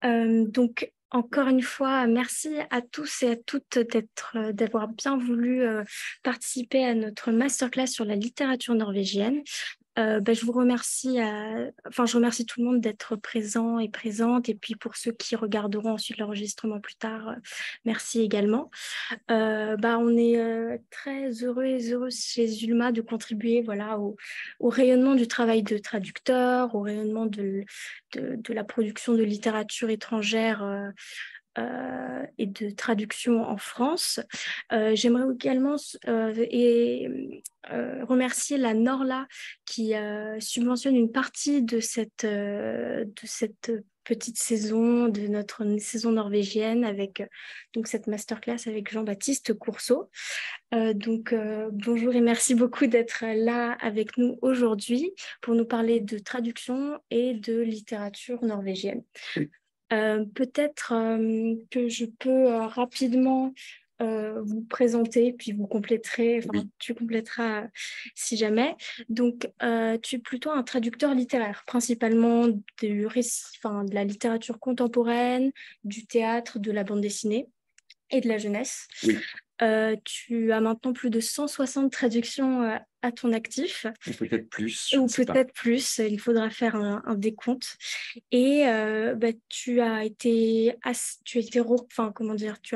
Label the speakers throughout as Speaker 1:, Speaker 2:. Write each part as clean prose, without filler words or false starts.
Speaker 1: Donc, encore une fois, merci à tous et à toutes d'avoir bien voulu participer à notre masterclass sur la littérature norvégienne. Je vous remercie, je remercie tout le monde d'être présent et présente. Et puis pour ceux qui regarderont ensuite l'enregistrement plus tard, merci également. On est très heureux et heureuses chez Zulma de contribuer voilà, au rayonnement du travail de traducteur, au rayonnement de la production de littérature étrangère et de traduction en France. J'aimerais également remercier la Norla qui subventionne une partie de cette petite saison, de notre saison norvégienne avec donc cette masterclass avec Jean-Baptiste Courceau. Bonjour et merci beaucoup d'être là avec nous aujourd'hui pour nous parler de traduction et de littérature norvégienne. Peut-être que je peux rapidement vous présenter, puis vous compléterez,
Speaker 2: Oui.
Speaker 1: tu compléteras si jamais. Donc, tu es plutôt un traducteur littéraire, principalement de la littérature contemporaine, du théâtre, de la bande dessinée et de la jeunesse.
Speaker 2: Oui.
Speaker 1: Tu as maintenant plus de 160 traductions à ton actif.
Speaker 2: Ou peut-être plus.
Speaker 1: Ou peut-être plus, il faudra faire un décompte. Et tu as tu as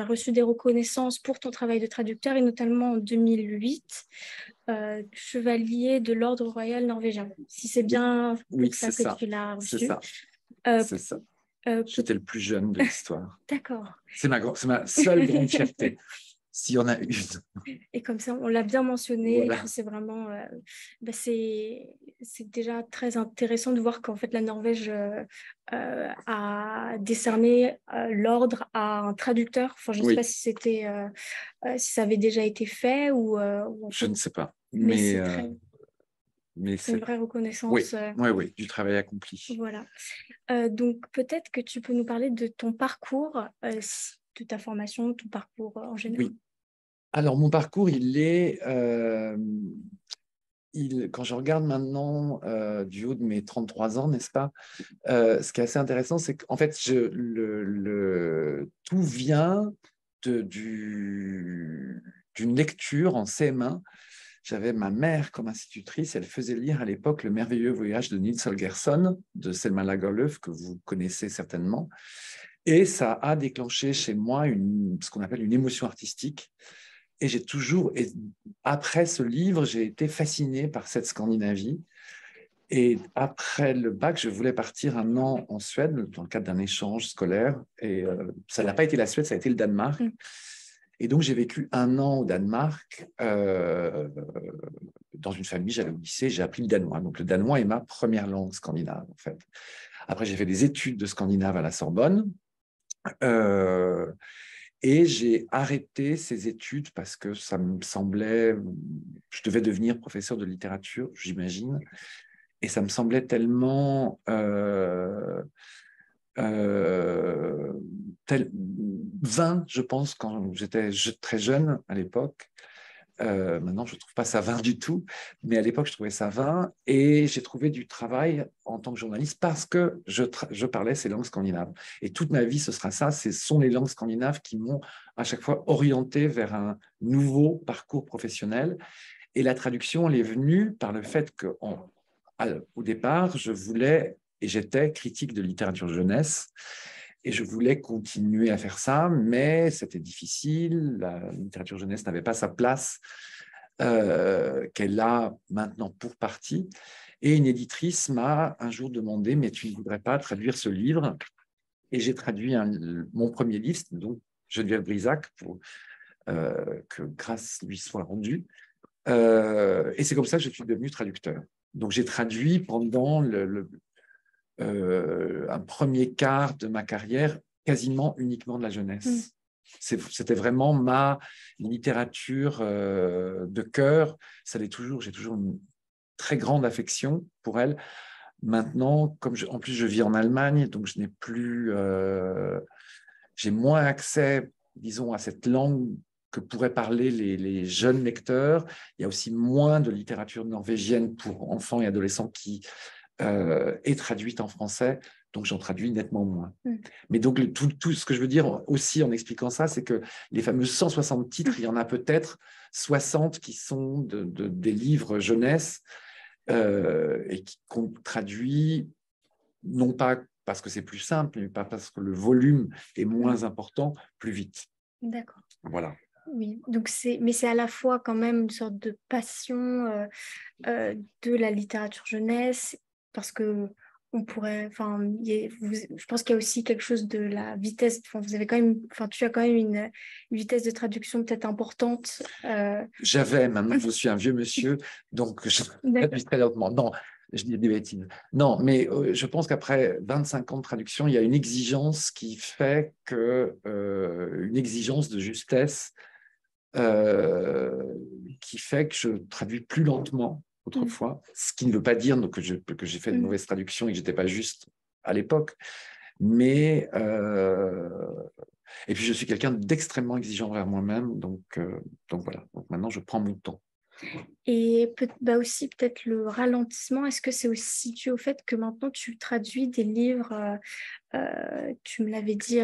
Speaker 1: reçu des reconnaissances pour ton travail de traducteur, et notamment en 2008, chevalier de l'Ordre royal norvégien. Si c'est bien
Speaker 2: Oui,
Speaker 1: pour ça
Speaker 2: c'est
Speaker 1: que
Speaker 2: ça.
Speaker 1: tu l'as
Speaker 2: C'est
Speaker 1: reçu.
Speaker 2: ça.
Speaker 1: Euh,
Speaker 2: C'est ça.
Speaker 1: euh,
Speaker 2: J'étais le plus jeune de l'histoire.
Speaker 1: D'accord.
Speaker 2: C'est ma seule grande fierté, s'il y en a une.
Speaker 1: Et comme ça, on l'a bien mentionné.
Speaker 2: Voilà.
Speaker 1: Et puis c'est vraiment, c'est déjà très intéressant de voir qu'en fait la Norvège a décerné l'ordre à un traducteur. Enfin, je ne sais pas
Speaker 2: Oui,
Speaker 1: si si ça avait déjà été fait ou en
Speaker 2: je
Speaker 1: fait,
Speaker 2: ne sais pas.
Speaker 1: mais
Speaker 2: Mais
Speaker 1: c'est une
Speaker 2: c'est.
Speaker 1: vraie
Speaker 2: Oui,
Speaker 1: reconnaissance.
Speaker 2: oui, oui, du travail accompli.
Speaker 1: Voilà. Donc peut-être que tu peux nous parler de ton parcours, de ta formation, ton parcours en général.
Speaker 2: Oui. Alors, mon parcours, quand je regarde maintenant du haut de mes 33 ans, n'est-ce pas, ce qui est assez intéressant, c'est qu'en fait, tout vient d'une lecture en CM1. J'avais ma mère comme institutrice, elle faisait lire à l'époque Le merveilleux voyage de Nils Holgersson, de Selma Lagerlöf, que vous connaissez certainement. Et ça a déclenché chez moi ce qu'on appelle une émotion artistique. Et après ce livre, j'ai été fasciné par cette Scandinavie. Et après le bac, je voulais partir un an en Suède dans le cadre d'un échange scolaire. Et ça n'a pas été la Suède, ça a été le Danemark. Et donc, j'ai vécu un an au Danemark dans une famille, j'allais au lycée, j'ai appris le danois. Donc, le danois est ma première langue scandinave, en fait. Après, j'ai fait des études de scandinave à la Sorbonne. Et j'ai arrêté ces études parce que ça me semblait, je devais devenir professeur de littérature, j'imagine, et ça me semblait tellement vain, je pense, quand j'étais très jeune à l'époque. Maintenant, je ne trouve pas ça vain du tout, mais à l'époque, je trouvais ça vain et j'ai trouvé du travail en tant que journaliste parce que je parlais ces langues scandinaves. Et toute ma vie, ce sera ça, ce sont les langues scandinaves qui m'ont à chaque fois orienté vers un nouveau parcours professionnel. Et la traduction, elle est venue par le fait qu'au départ, je voulais et j'étais critique de littérature jeunesse. Et je voulais continuer à faire ça, mais c'était difficile. La littérature jeunesse n'avait pas sa place qu'elle a maintenant pour partie. Et une éditrice m'a un jour demandé, mais tu ne voudrais pas traduire ce livre? Et j'ai traduit mon premier livre, donc Geneviève Brisac, pour que grâce lui soit rendue. Et c'est comme ça que je suis devenu traducteur. Donc j'ai traduit pendant un premier quart de ma carrière quasiment uniquement de la jeunesse. C'était vraiment ma littérature de cœur. Ça l'est toujours. J'ai toujours une très grande affection pour elle. Maintenant, en plus je vis en Allemagne, donc je n'ai plus, j'ai moins accès, disons, à cette langue que pourraient parler les jeunes lecteurs. Il y a aussi moins de littérature norvégienne pour enfants et adolescents qui est traduite en français, donc j'en traduis nettement moins.
Speaker 1: Mm.
Speaker 2: Mais donc, tout ce que je veux dire aussi en expliquant ça, c'est que les fameux 160 titres, il y en a peut-être 60 qui sont des livres jeunesse et qu'on traduit, non pas parce que c'est plus simple, mais pas parce que le volume est moins important, plus vite.
Speaker 1: D'accord.
Speaker 2: Voilà.
Speaker 1: Oui, donc mais c'est à la fois quand même une sorte de passion de la littérature jeunesse, parce que on pourrait, enfin, je pense qu'il y a aussi quelque chose de la vitesse. Enfin, vous avez quand même, enfin, tu as quand même une vitesse de traduction peut-être importante.
Speaker 2: Maintenant je suis un vieux monsieur, donc je
Speaker 1: D'accord.
Speaker 2: traduis très lentement. Non, je dis des bêtises. Non, mais je pense qu'après 25 ans de traduction, il y a une exigence qui fait que, une exigence de justesse qui fait que je traduis plus lentement autrefois, ce qui ne veut pas dire que j'ai fait de mauvaises traductions et que je n'étais pas juste à l'époque. Mais, et puis je suis quelqu'un d'extrêmement exigeant envers moi-même, donc voilà. Donc maintenant, je prends mon temps.
Speaker 1: Et bah aussi peut-être le ralentissement, est-ce que c'est aussi dû au fait que maintenant tu traduis des livres, tu me l'avais dit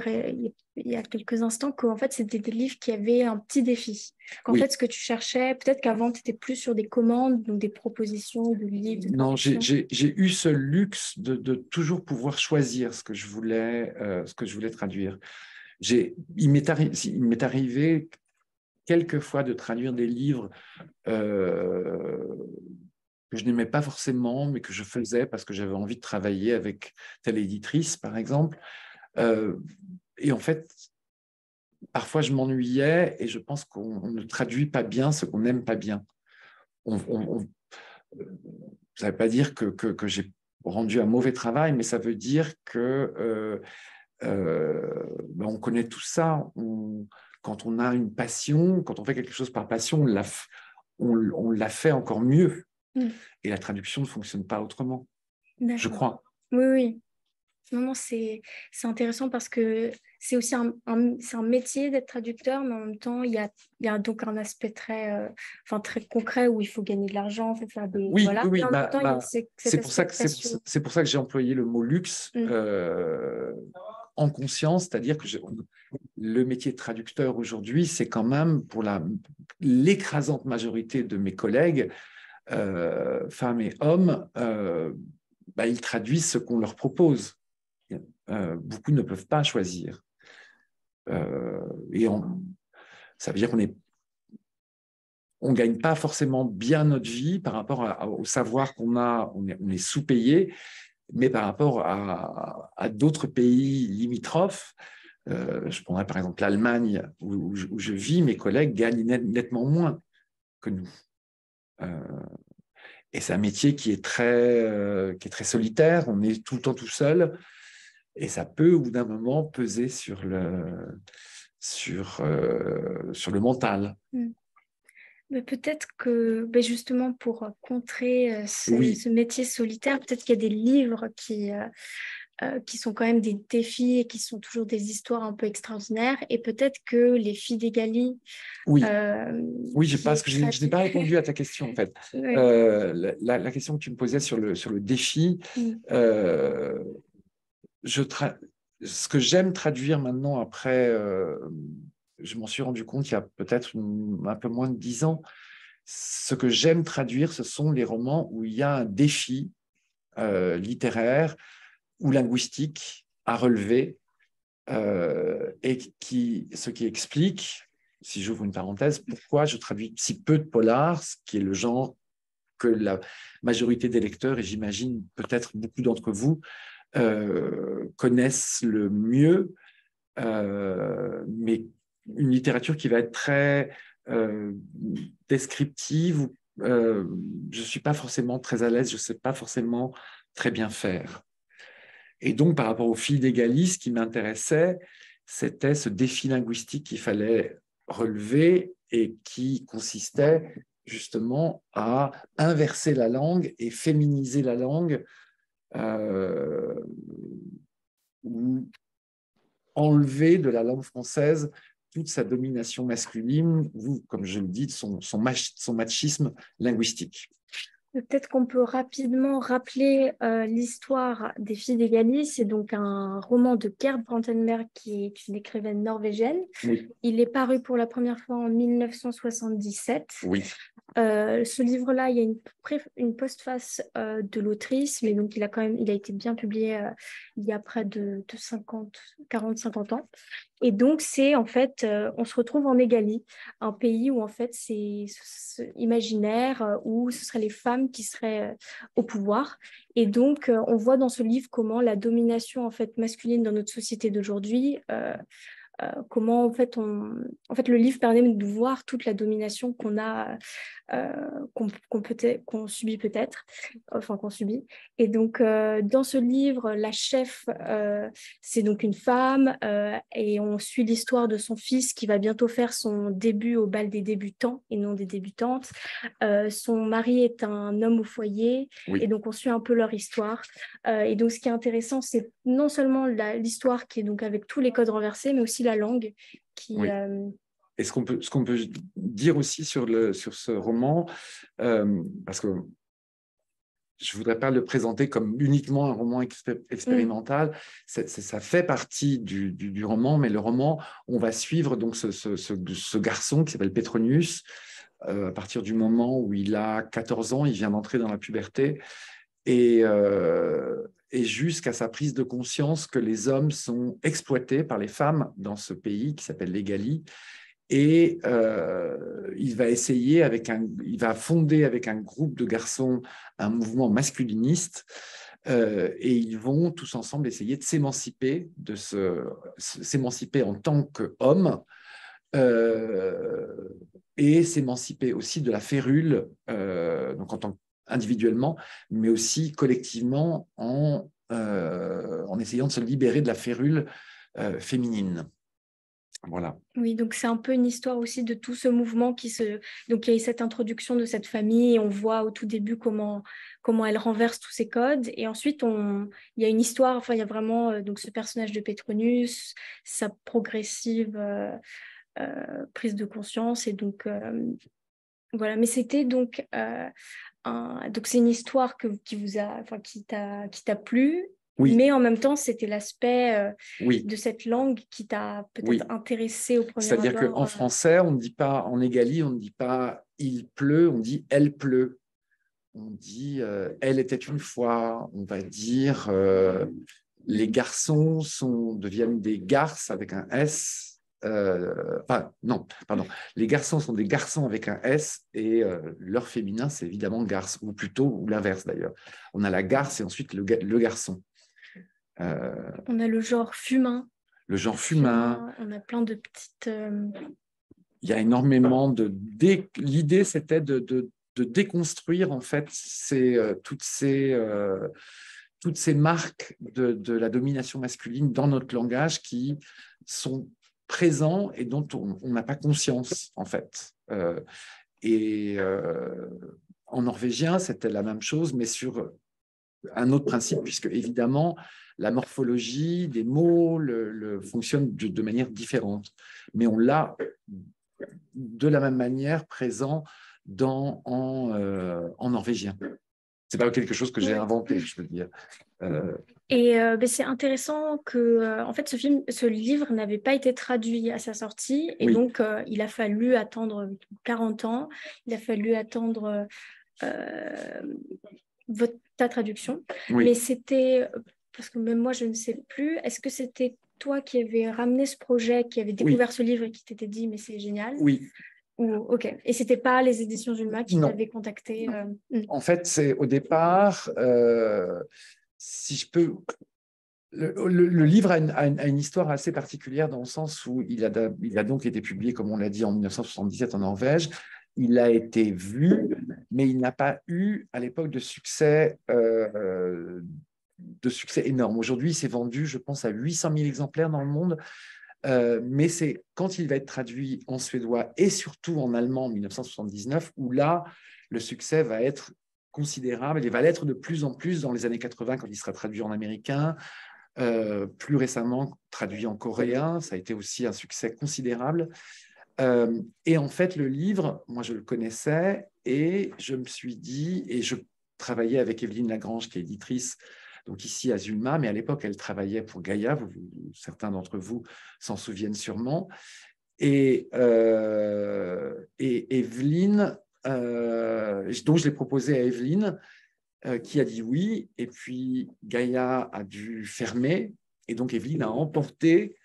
Speaker 1: il y a quelques instants, qu'en fait c'était des livres qui avaient un petit défi. Qu'en
Speaker 2: Oui.
Speaker 1: fait ce que tu cherchais, peut-être qu'avant tu étais plus sur des commandes, donc des propositions de livres, de
Speaker 2: Non,
Speaker 1: traduction.
Speaker 2: j'ai eu ce luxe de toujours pouvoir choisir ce que je voulais traduire. Il m'est arrivé quelquefois de traduire des livres que je n'aimais pas forcément, mais que je faisais parce que j'avais envie de travailler avec telle éditrice, par exemple. Et en fait, parfois, je m'ennuyais et je pense qu'on ne traduit pas bien ce qu'on n'aime pas bien. Ça ne veut pas dire que j'ai rendu un mauvais travail, mais ça veut dire que on connaît tout ça. Quand on a une passion, quand on fait quelque chose par passion, on l'a fait encore mieux. Et la traduction ne fonctionne pas autrement, je
Speaker 1: D'accord.
Speaker 2: crois.
Speaker 1: Oui, oui. Non, non, c'est intéressant parce que c'est aussi c'est un métier d'être traducteur, mais en même temps, il y a donc un aspect enfin, très concret où il faut gagner de l'argent, il faut faire des...
Speaker 2: Oui,
Speaker 1: Voilà.
Speaker 2: oui,
Speaker 1: Mais
Speaker 2: oui.
Speaker 1: en même temps, il y a cet
Speaker 2: C'est pour
Speaker 1: aspect
Speaker 2: ça
Speaker 1: de passion.
Speaker 2: c'est pour ça que j'ai employé le mot luxe en conscience, c'est-à-dire que le métier de traducteur aujourd'hui, c'est quand même pour l'écrasante majorité de mes collègues, femmes et hommes, ils traduisent ce qu'on leur propose. Beaucoup ne peuvent pas choisir. Et ça veut dire on gagne pas forcément bien notre vie par rapport au savoir qu'on a, on est sous-payé, mais par rapport à d'autres pays limitrophes, je prendrais par exemple l'Allemagne où je vis, mes collègues gagnent nettement moins que nous. Et c'est un métier qui est très solitaire, on est tout le temps tout seul, et ça peut, au bout d'un moment, peser sur le mental.
Speaker 1: Mais peut-être que ben justement pour contrer
Speaker 2: Oui,
Speaker 1: ce métier solitaire, peut-être qu'il y a des livres qui sont quand même des défis et qui sont toujours des histoires un peu extraordinaires. Et peut-être que Les Filles d'Egali,
Speaker 2: oui. Oui,
Speaker 1: qui
Speaker 2: parce
Speaker 1: est
Speaker 2: que je n'ai
Speaker 1: traduit.
Speaker 2: pas répondu à ta question, en fait.
Speaker 1: Ouais.
Speaker 2: La question que tu me posais sur le défi,
Speaker 1: Mm.
Speaker 2: euh, ce que j'aime traduire maintenant, après, je m'en suis rendu compte il y a peut-être un peu moins de 10 ans, ce que j'aime traduire, ce sont les romans où il y a un défi littéraire ou linguistique à relever et ce qui explique, si j'ouvre une parenthèse, pourquoi je traduis si peu de polars, ce qui est le genre que la majorité des lecteurs, et j'imagine peut-être beaucoup d'entre vous, connaissent le mieux, mais une littérature qui va être très descriptive. Je ne suis pas forcément très à l'aise, je ne sais pas forcément très bien faire. Et donc, par rapport au fil d'Egali, ce qui m'intéressait, c'était ce défi linguistique qu'il fallait relever et qui consistait justement à inverser la langue et féminiser la langue, ou enlever de la langue française toute sa domination masculine ou, comme je le dis, son machisme linguistique.
Speaker 1: Peut-être qu'on peut rapidement rappeler l'histoire des Filles d'Egali. C'est donc un roman de Gerd Brantenberg, qui est une écrivaine norvégienne.
Speaker 2: Oui,
Speaker 1: Il est paru pour la première fois en 1977.
Speaker 2: oui,
Speaker 1: Ce livre-là, il y a une postface de l'autrice, mais donc il a été bien publié il y a près de 40-50 ans. Et donc, c'est en fait, on se retrouve en Égalie, un pays où en fait c'est imaginaire, où ce seraient les femmes qui seraient au pouvoir. Et donc, on voit dans ce livre comment la domination en fait masculine dans notre société d'aujourd'hui, comment en fait le livre permet de voir toute la domination qu'on a, qu'on subit peut-être, enfin qu'on subit. Et donc dans ce livre, la chef, c'est donc une femme, et on suit l'histoire de son fils qui va bientôt faire son début au bal des débutants et non des débutantes. Son mari est un homme au foyer, et
Speaker 2: oui,
Speaker 1: donc on suit un peu leur histoire. Et donc ce qui est intéressant, c'est non seulement l'histoire qui est donc avec tous les codes renversés, mais aussi la langue qui...
Speaker 2: oui. Et ce qu'on peut dire aussi sur ce roman, parce que je ne voudrais pas le présenter comme uniquement un roman expérimental, ça fait partie du roman, mais le roman, on va suivre donc ce garçon qui s'appelle Petronius, à partir du moment où il a 14 ans, il vient d'entrer dans la puberté, et jusqu'à sa prise de conscience que les hommes sont exploités par les femmes dans ce pays qui s'appelle l'Égalie. Et il va il va fonder avec un groupe de garçons un mouvement masculiniste, et ils vont tous ensemble essayer de s'émanciper en tant qu'hommes, euh, et s'émanciper aussi de la férule, donc individuellement, mais aussi collectivement en essayant de se libérer de la férule féminine. Voilà.
Speaker 1: Oui, donc c'est un peu une histoire aussi de tout ce mouvement Donc il y a eu cette introduction de cette famille, et on voit au tout début comment elle renverse tous ces codes. Et ensuite, il y a une histoire, enfin il y a vraiment donc ce personnage de Petronius, sa progressive prise de conscience. Et donc voilà, mais c'était donc... donc c'est une histoire qui vous a, enfin, qui t'a plu,
Speaker 2: Oui,
Speaker 1: mais en même temps, c'était l'aspect
Speaker 2: oui,
Speaker 1: de cette langue qui t'a peut-être
Speaker 2: oui.
Speaker 1: intéressé au premier
Speaker 2: C'est-à-dire
Speaker 1: abord.
Speaker 2: qu'en français, on ne dit pas, en égalie, on ne dit pas il pleut, on dit elle pleut. On dit elle était une fois. On va dire les garçons deviennent des garces avec un S. Enfin, non, pardon. Les garçons sont des garçons avec un S, et leur féminin, c'est évidemment garce, ou plutôt, ou l'inverse d'ailleurs. On a la garce et ensuite le garçon.
Speaker 1: On a le genre fumain.
Speaker 2: Le genre fumain.
Speaker 1: Fumain, on a plein de petites...
Speaker 2: Il y a énormément L'idée, c'était de déconstruire en fait toutes ces marques de la domination masculine dans notre langage qui sont présents et dont on n'a pas conscience en fait. En norvégien, c'était la même chose, mais sur un autre principe, puisque évidemment, la morphologie des mots fonctionne de manière différente. Mais on l'a de la même manière présent en norvégien. C'est pas quelque chose que j'ai
Speaker 1: Ouais.
Speaker 2: inventé, je veux dire.
Speaker 1: Et ben, c'est intéressant que, en fait, ce livre n'avait pas été traduit à sa sortie, et
Speaker 2: Oui,
Speaker 1: donc il a fallu attendre 40 ans, il a fallu attendre euh, ta traduction. Mais
Speaker 2: oui,
Speaker 1: c'était, parce que même moi, je ne sais plus, est-ce que c'était toi qui avais ramené ce projet, qui avait
Speaker 2: oui,
Speaker 1: découvert ce livre et qui t'était dit, mais c'est génial?
Speaker 2: oui.
Speaker 1: Ou, ok. Et c'était pas les éditions Julma qui
Speaker 2: Non.
Speaker 1: t'avaient contacté
Speaker 2: En fait, c'est au départ, si je peux. Le livre a une histoire assez particulière dans le sens où il a donc été publié, comme on l'a dit, en 1977 en Norvège. Il a été vu, mais il n'a pas eu à l'époque de succès énorme. Aujourd'hui, il s'est vendu, je pense, à 800 000 exemplaires dans le monde. Mais c'est quand il va être traduit en suédois et surtout en allemand en 1979 où là, le succès va être considérable et va l'être de plus en plus dans les années 80 quand il sera traduit en américain. Plus récemment, traduit en coréen, ça a été aussi un succès considérable. Et en fait, le livre, moi, je le connaissais et je me suis dit, et je travaillais avec Evelyne Lagrange, qui est éditrice, donc ici à Zulma, mais à l'époque, elle travaillait pour Gaïa, certains d'entre vous s'en souviennent sûrement. Et Evelyne, donc je l'ai proposé à Evelyne, qui a dit oui, et puis Gaïa a dû fermer, et donc Evelyne a emporté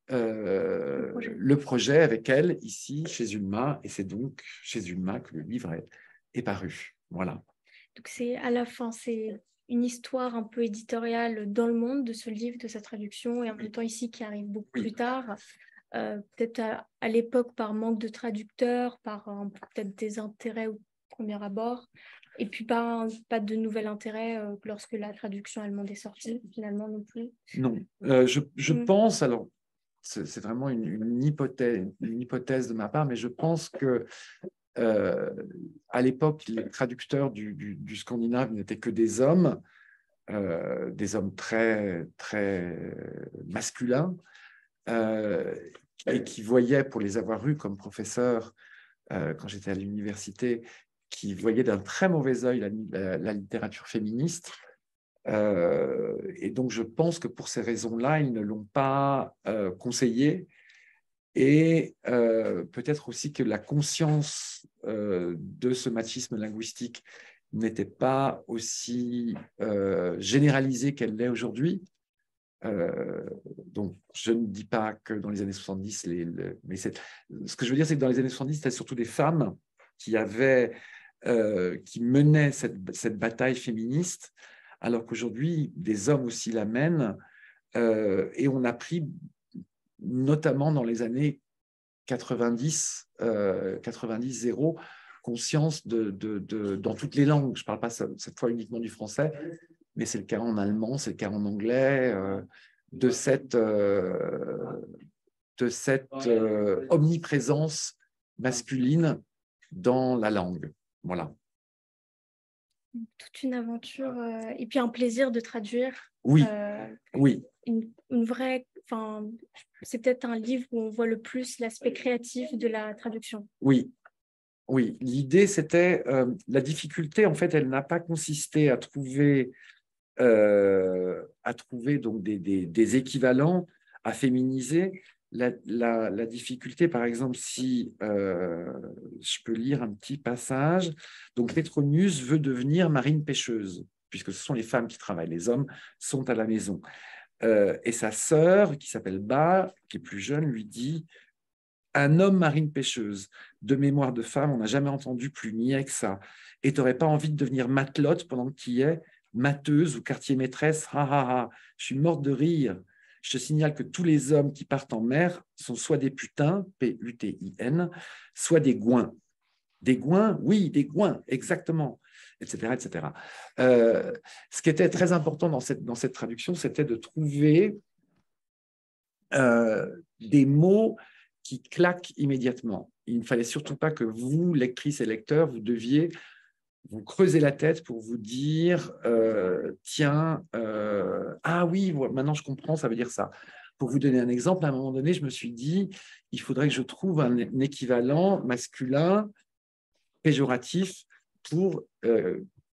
Speaker 2: le projet avec elle ici chez Ulma, et c'est donc chez Ulma que le livre est paru. Voilà.
Speaker 1: Donc c'est à la fin, c'est une histoire un peu éditoriale dans le monde de ce livre, de sa traduction, et en même temps ici qui arrive beaucoup plus tard. Peut-être à l'époque par manque de traducteurs, par peut-être des intérêts au premier abord, et puis pas de nouvel intérêt lorsque la traduction allemande est sortie, finalement non plus.
Speaker 2: Non, je pense, alors c'est vraiment une hypothèse de ma part, mais je pense que à l'époque, les traducteurs du scandinave n'étaient que des hommes très, très masculins, et qui voyaient, pour les avoir eus comme professeur quand j'étais à l'université, qui voyaient d'un très mauvais œil la littérature féministe. Et donc, je pense que pour ces raisons-là, ils ne l'ont pas conseillé. Et peut-être aussi que la conscience de ce machisme linguistique n'était pas aussi généralisée qu'elle l'est aujourd'hui. Donc, je ne dis pas que dans les années 70, mais ce que je veux dire, c'est que dans les années 70, c'était surtout des femmes qui menaient cette bataille féministe, alors qu'aujourd'hui, des hommes aussi la mènent. Et on a pris, notamment dans les années 90, 0, conscience dans toutes les langues. Je ne parle pas cette fois uniquement du français, mais c'est le cas en allemand, c'est le cas en anglais, de cette omniprésence masculine dans la langue. Voilà.
Speaker 1: Toute une aventure et puis un plaisir de traduire.
Speaker 2: Oui, oui.
Speaker 1: Une vraie, enfin, c'est peut-être un livre où on voit le plus l'aspect créatif de la traduction.
Speaker 2: Oui, oui. L'idée, c'était la difficulté. En fait, elle n'a pas consisté à trouver donc des équivalents, à féminiser. La difficulté, par exemple, si je peux lire un petit passage, donc Pétronius veut devenir marine pêcheuse, puisque ce sont les femmes qui travaillent, les hommes sont à la maison. Et sa sœur, qui s'appelle Ba, qui est plus jeune, lui dit: un homme marine pêcheuse, de mémoire de femme, on n'a jamais entendu plus niais que ça. Et tu n'aurais pas envie de devenir matelote pendant que tu y es, mateuse ou quartier maîtresse? Ha ha ha, je suis morte de rire. Je te signale que tous les hommes qui partent en mer sont soit des putains, P-U-T-I-N, soit des gouins. Des gouins, oui, des gouins, exactement, etc. etc. Ce qui était très important dans cette traduction, c'était de trouver des mots qui claquent immédiatement. Il ne fallait surtout pas que vous, lectrices et lecteurs, vous deviez vous creuser la tête pour vous dire tiens, ah oui, maintenant je comprends, ça veut dire ça. Pour vous donner un exemple, à un moment donné, je me suis dit, il faudrait que je trouve un équivalent masculin péjoratif pour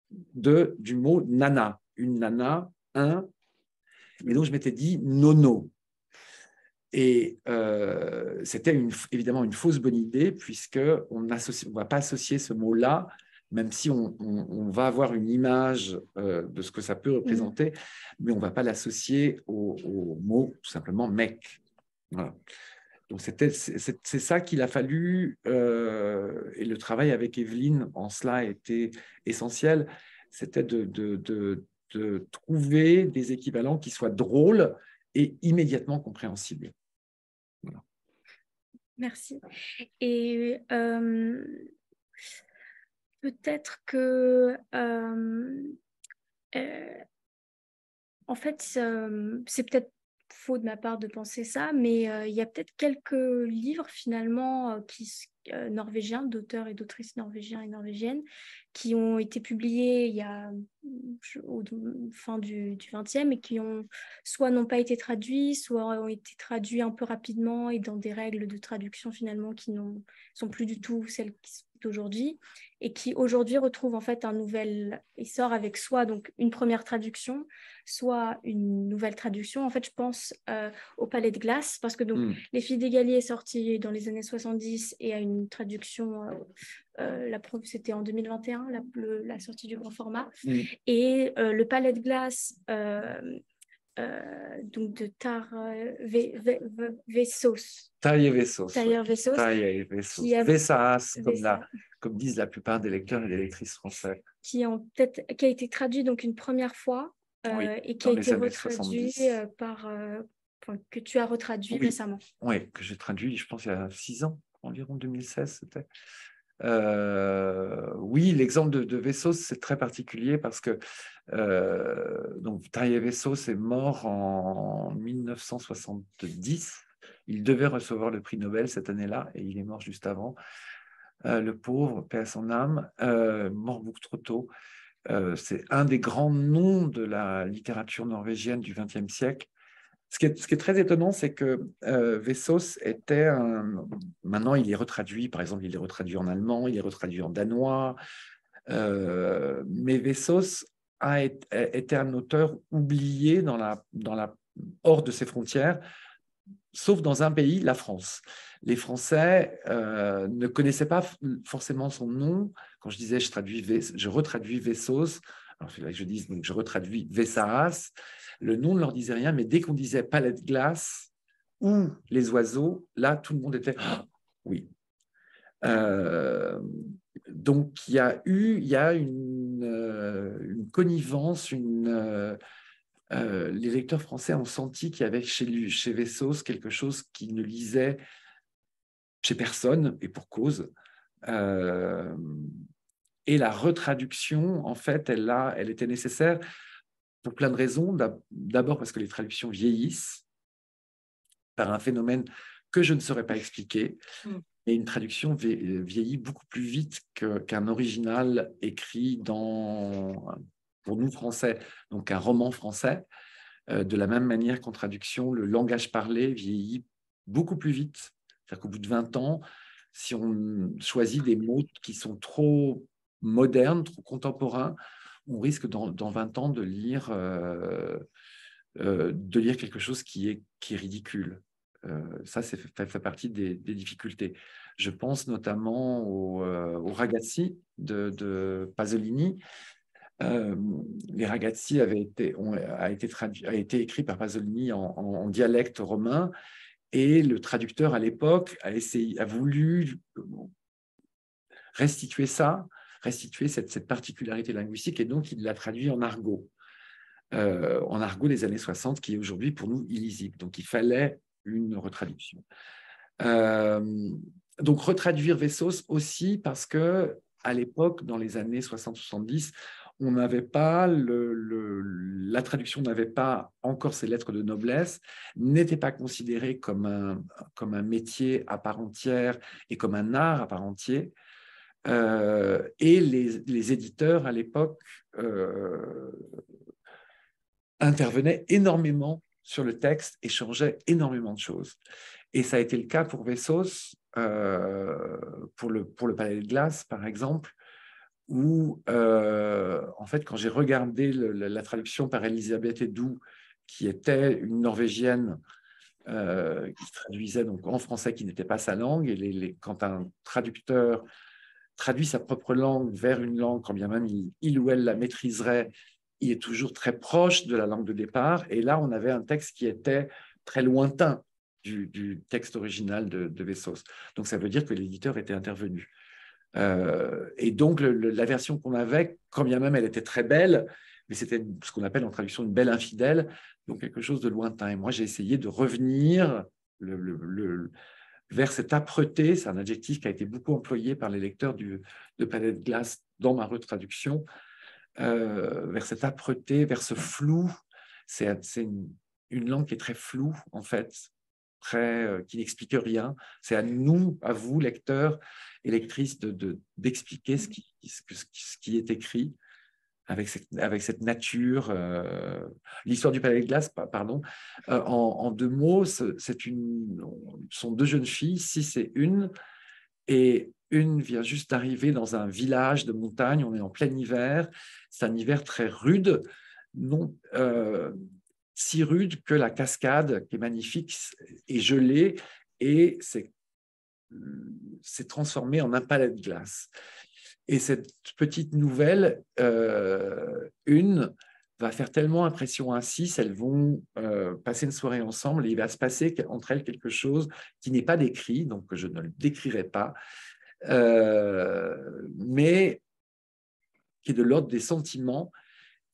Speaker 2: du mot nana. Une nana, et donc je m'étais dit nono. Et c'était évidemment une fausse bonne idée, puisqu'on ne va pas associer ce mot-là, même si on va avoir une image de ce que ça peut représenter, mais on ne va pas l'associer au mot tout simplement mec. Voilà. Donc c'est ça qu'il a fallu, et le travail avec Evelyne en cela a été essentiel, c'était de trouver des équivalents qui soient drôles et immédiatement compréhensibles. Voilà.
Speaker 1: Merci. Et peut-être que, en fait, c'est peut-être faux de ma part de penser ça, mais il y a peut-être quelques livres finalement norvégiens, d'auteurs et d'autrices norvégiens et norvégiennes, qui ont été publiés il y a au fin du XXe et qui ont soit n'ont pas été traduits, soit ont été traduits un peu rapidement et dans des règles de traduction finalement qui ne sont plus du tout celles qui sont d'aujourd'hui et qui aujourd'hui retrouvent en fait un nouvel essor avec soit donc une première traduction, soit une nouvelle traduction. En fait, je pense au Palais de glace parce que donc Les Filles d'Égalie est sorti dans les années 70 et a une traduction, c'était en 2021, la sortie du grand format. Et le Palais de glace donc de Vessos.
Speaker 2: Taille Vessos.
Speaker 1: Tailleur Vessos.
Speaker 2: Taille Vessos. Vessas, comme disent la plupart des lecteurs et des lectrices français.
Speaker 1: Qui a été traduit donc une première fois et qui a été retraduit que tu as retraduit récemment.
Speaker 2: Oui, que j'ai traduit, je pense, il y a 6 ans, environ 2016, c'était. Oui, l'exemple de Vessos, c'est très particulier parce que donc Taille Vessos est mort en 1970. Il devait recevoir le prix Nobel cette année-là et il est mort juste avant. Le pauvre, paix à son âme, mort beaucoup trop tôt. C'est un des grands noms de la littérature norvégienne du XXe siècle. Ce qui est très étonnant, c'est que Vessos était Maintenant, il est retraduit, par exemple, il est retraduit en allemand, il est retraduit en danois, mais Vessos a été un auteur oublié hors de ses frontières, sauf dans un pays, la France. Les Français ne connaissaient pas forcément son nom. Quand je disais je retraduis Vessos, alors il faudrait que je dise donc je retraduis Vessas, le nom ne leur disait rien, mais dès qu'on disait Palais de glace ou les oiseaux, là tout le monde était oui. Donc il y a une connivence, les lecteurs français ont senti qu'il y avait chez Vessos quelque chose qu'ils ne lisaient chez personne, et pour cause. Et la retraduction, en fait, elle était nécessaire pour plein de raisons. D'abord parce que les traductions vieillissent par un phénomène que je ne saurais pas expliquer. Et une traduction vieillit beaucoup plus vite qu'un original écrit pour nous français, donc un roman français. De la même manière qu'en traduction, le langage parlé vieillit beaucoup plus vite. C'est-à-dire qu'au bout de 20 ans, si on choisit des mots qui sont trop modernes, trop contemporains, on risque dans 20 ans de lire quelque chose qui est ridicule. Ça fait partie des difficultés. Je pense notamment au Ragazzi de Pasolini. Les Ragazzi a été écrit par Pasolini en dialecte romain, et le traducteur à l'époque a voulu restituer cette particularité linguistique, et donc il l'a traduit en argot des années 60, qui est aujourd'hui pour nous illisible. Donc il fallait une retraduction. Donc retraduire Vessos aussi parce que à l'époque, dans les années 60-70, on n'avait pas la traduction n'avait pas encore ses lettres de noblesse, n'était pas considérée comme un métier à part entière et comme un art à part entière. Et les éditeurs à l'époque intervenaient énormément sur le texte et changeaient énormément de choses. Et ça a été le cas pour Vessos, pour le Palais de glace, par exemple, où, en fait, quand j'ai regardé la traduction par Elisabeth Edoux, qui était une Norvégienne qui traduisait donc en français qui n'était pas sa langue, et quand un traducteur traduit sa propre langue vers une langue, quand bien même il ou elle la maîtriserait, il est toujours très proche de la langue de départ. Et là, on avait un texte qui était très lointain du texte original de Vessos. Donc, ça veut dire que l'éditeur était intervenu. Et donc, la version qu'on avait, quand bien même elle était très belle, mais c'était ce qu'on appelle en traduction une belle infidèle, donc quelque chose de lointain. Et moi, j'ai essayé de revenir vers cette âpreté, c'est un adjectif qui a été beaucoup employé par les lecteurs de Palais de glace dans ma retraduction, vers cette âpreté, vers ce flou. C'est une langue qui est très floue, en fait, qui n'explique rien. C'est à nous, à vous, lecteurs et lectrices, d'expliquer ce qui est écrit avec cette nature. L'histoire du palais de glace, pardon, en deux mots, ce sont deux jeunes filles, 6 et 1, et une vient juste d'arriver dans un village de montagne, on est en plein hiver, c'est un hiver très rude, non, si rude que la cascade, qui est magnifique, est gelée et s'est transformée en un palais de glace. Et cette petite nouvelle, une, va faire tellement impression à 6, elles vont passer une soirée ensemble et il va se passer entre elles quelque chose qui n'est pas décrit, donc je ne le décrirai pas, mais qui est de l'ordre des sentiments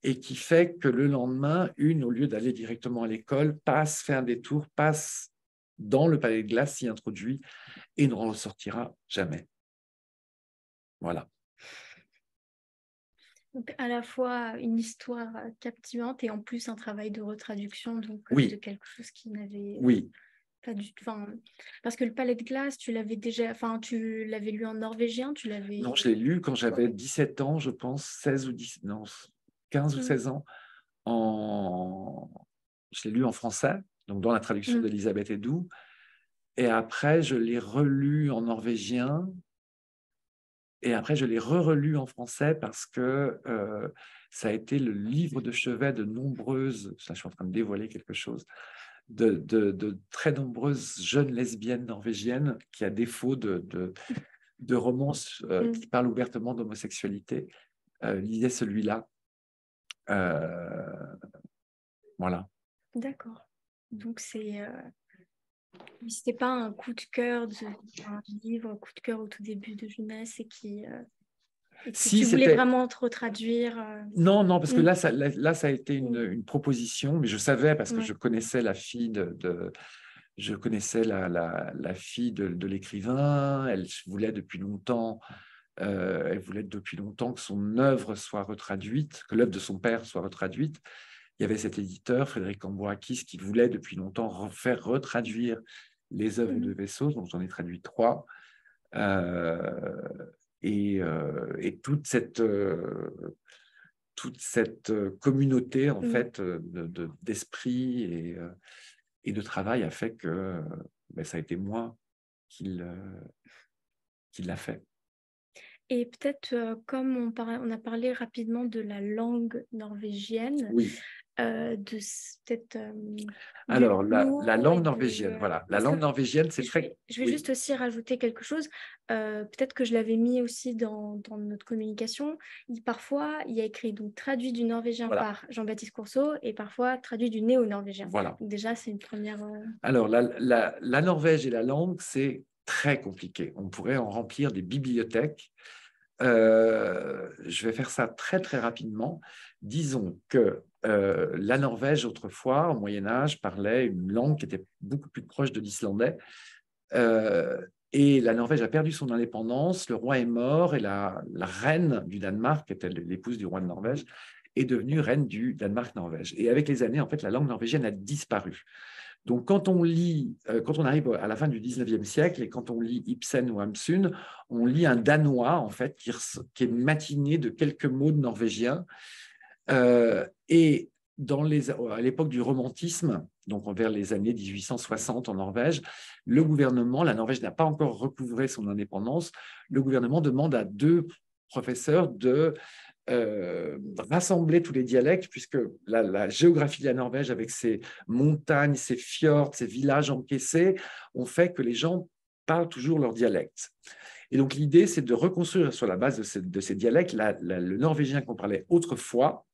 Speaker 2: et qui fait que le lendemain, une, au lieu d'aller directement à l'école, fait un détour, passe dans le palais de glace, s'y introduit et ne ressortira jamais. Voilà.
Speaker 1: Donc, à la fois une histoire captivante et en plus un travail de retraduction
Speaker 2: Oui.
Speaker 1: de quelque chose qui n'avait
Speaker 2: Oui.
Speaker 1: pas du tout. Parce que le palais de glace, tu l'avais lu en norvégien,
Speaker 2: Non, je l'ai lu quand j'avais 17 ans, je pense, 16 ou 10, non, 15 ou 16 ans. Je l'ai lu en français, donc dans la traduction d'Elisabeth Edoux. Et après, je l'ai relu en norvégien. Et après, je l'ai relu en français parce que ça a été le livre de chevet de nombreuses, là je suis en train de dévoiler quelque chose, de très nombreuses jeunes lesbiennes norvégiennes qui, à défaut de romances qui parlent ouvertement d'homosexualité, lisaient celui-là. Voilà.
Speaker 1: D'accord. Donc, c'était pas un coup de cœur, un livre, coup de cœur au tout début de jeunesse et
Speaker 2: Si,
Speaker 1: tu voulais vraiment te retraduire.
Speaker 2: Non, parce que là, ça a été une proposition, mais je savais parce que je connaissais la fille je connaissais la fille de l'écrivain. Elle voulait depuis longtemps que son œuvre soit retraduite, que l'œuvre de son père soit retraduite. Il y avait cet éditeur, Frédéric Cambourakis, qui voulait depuis longtemps faire retraduire les œuvres de Vaisseau, dont j'en ai traduit 3. Et toute cette communauté en fait d'esprit et de travail a fait que ça a été moi qui l'a fait.
Speaker 1: Et peut-être, comme on a parlé rapidement de la langue norvégienne,
Speaker 2: oui.
Speaker 1: Alors,
Speaker 2: la langue norvégienne, voilà. La langue norvégienne, c'est très...
Speaker 1: Je vais juste aussi rajouter quelque chose. Peut-être que je l'avais mis aussi dans notre communication. Parfois, il y a écrit donc traduit du norvégien par Jean-Baptiste Courceau et parfois traduit du néo-norvégien.
Speaker 2: Voilà.
Speaker 1: Donc déjà, c'est une première...
Speaker 2: Alors, la Norvège et la langue, c'est très compliqué. On pourrait en remplir des bibliothèques. Je vais faire ça très, très rapidement. Disons que la Norvège, autrefois, au Moyen-Âge, parlait une langue qui était beaucoup plus proche de l'islandais. Et la Norvège a perdu son indépendance, le roi est mort et la reine du Danemark, qui était l'épouse du roi de Norvège, est devenue reine du Danemark-Norvège. Et avec les années, en fait, la langue norvégienne a disparu. Donc, quand on arrive à la fin du 19e siècle et quand on lit Ibsen ou Hamsun, on lit un danois, en fait, qui est matiné de quelques mots de norvégien. Et à l'époque du romantisme, donc vers les années 1860 en Norvège, la Norvège n'a pas encore recouvré son indépendance, le gouvernement demande à 2 professeurs de rassembler tous les dialectes, puisque la géographie de la Norvège, avec ses montagnes, ses fjords, ses villages encaissés, ont fait que les gens parlent toujours leur dialecte. Et donc l'idée, c'est de reconstruire sur la base de ces dialectes le norvégien qu'on parlait autrefois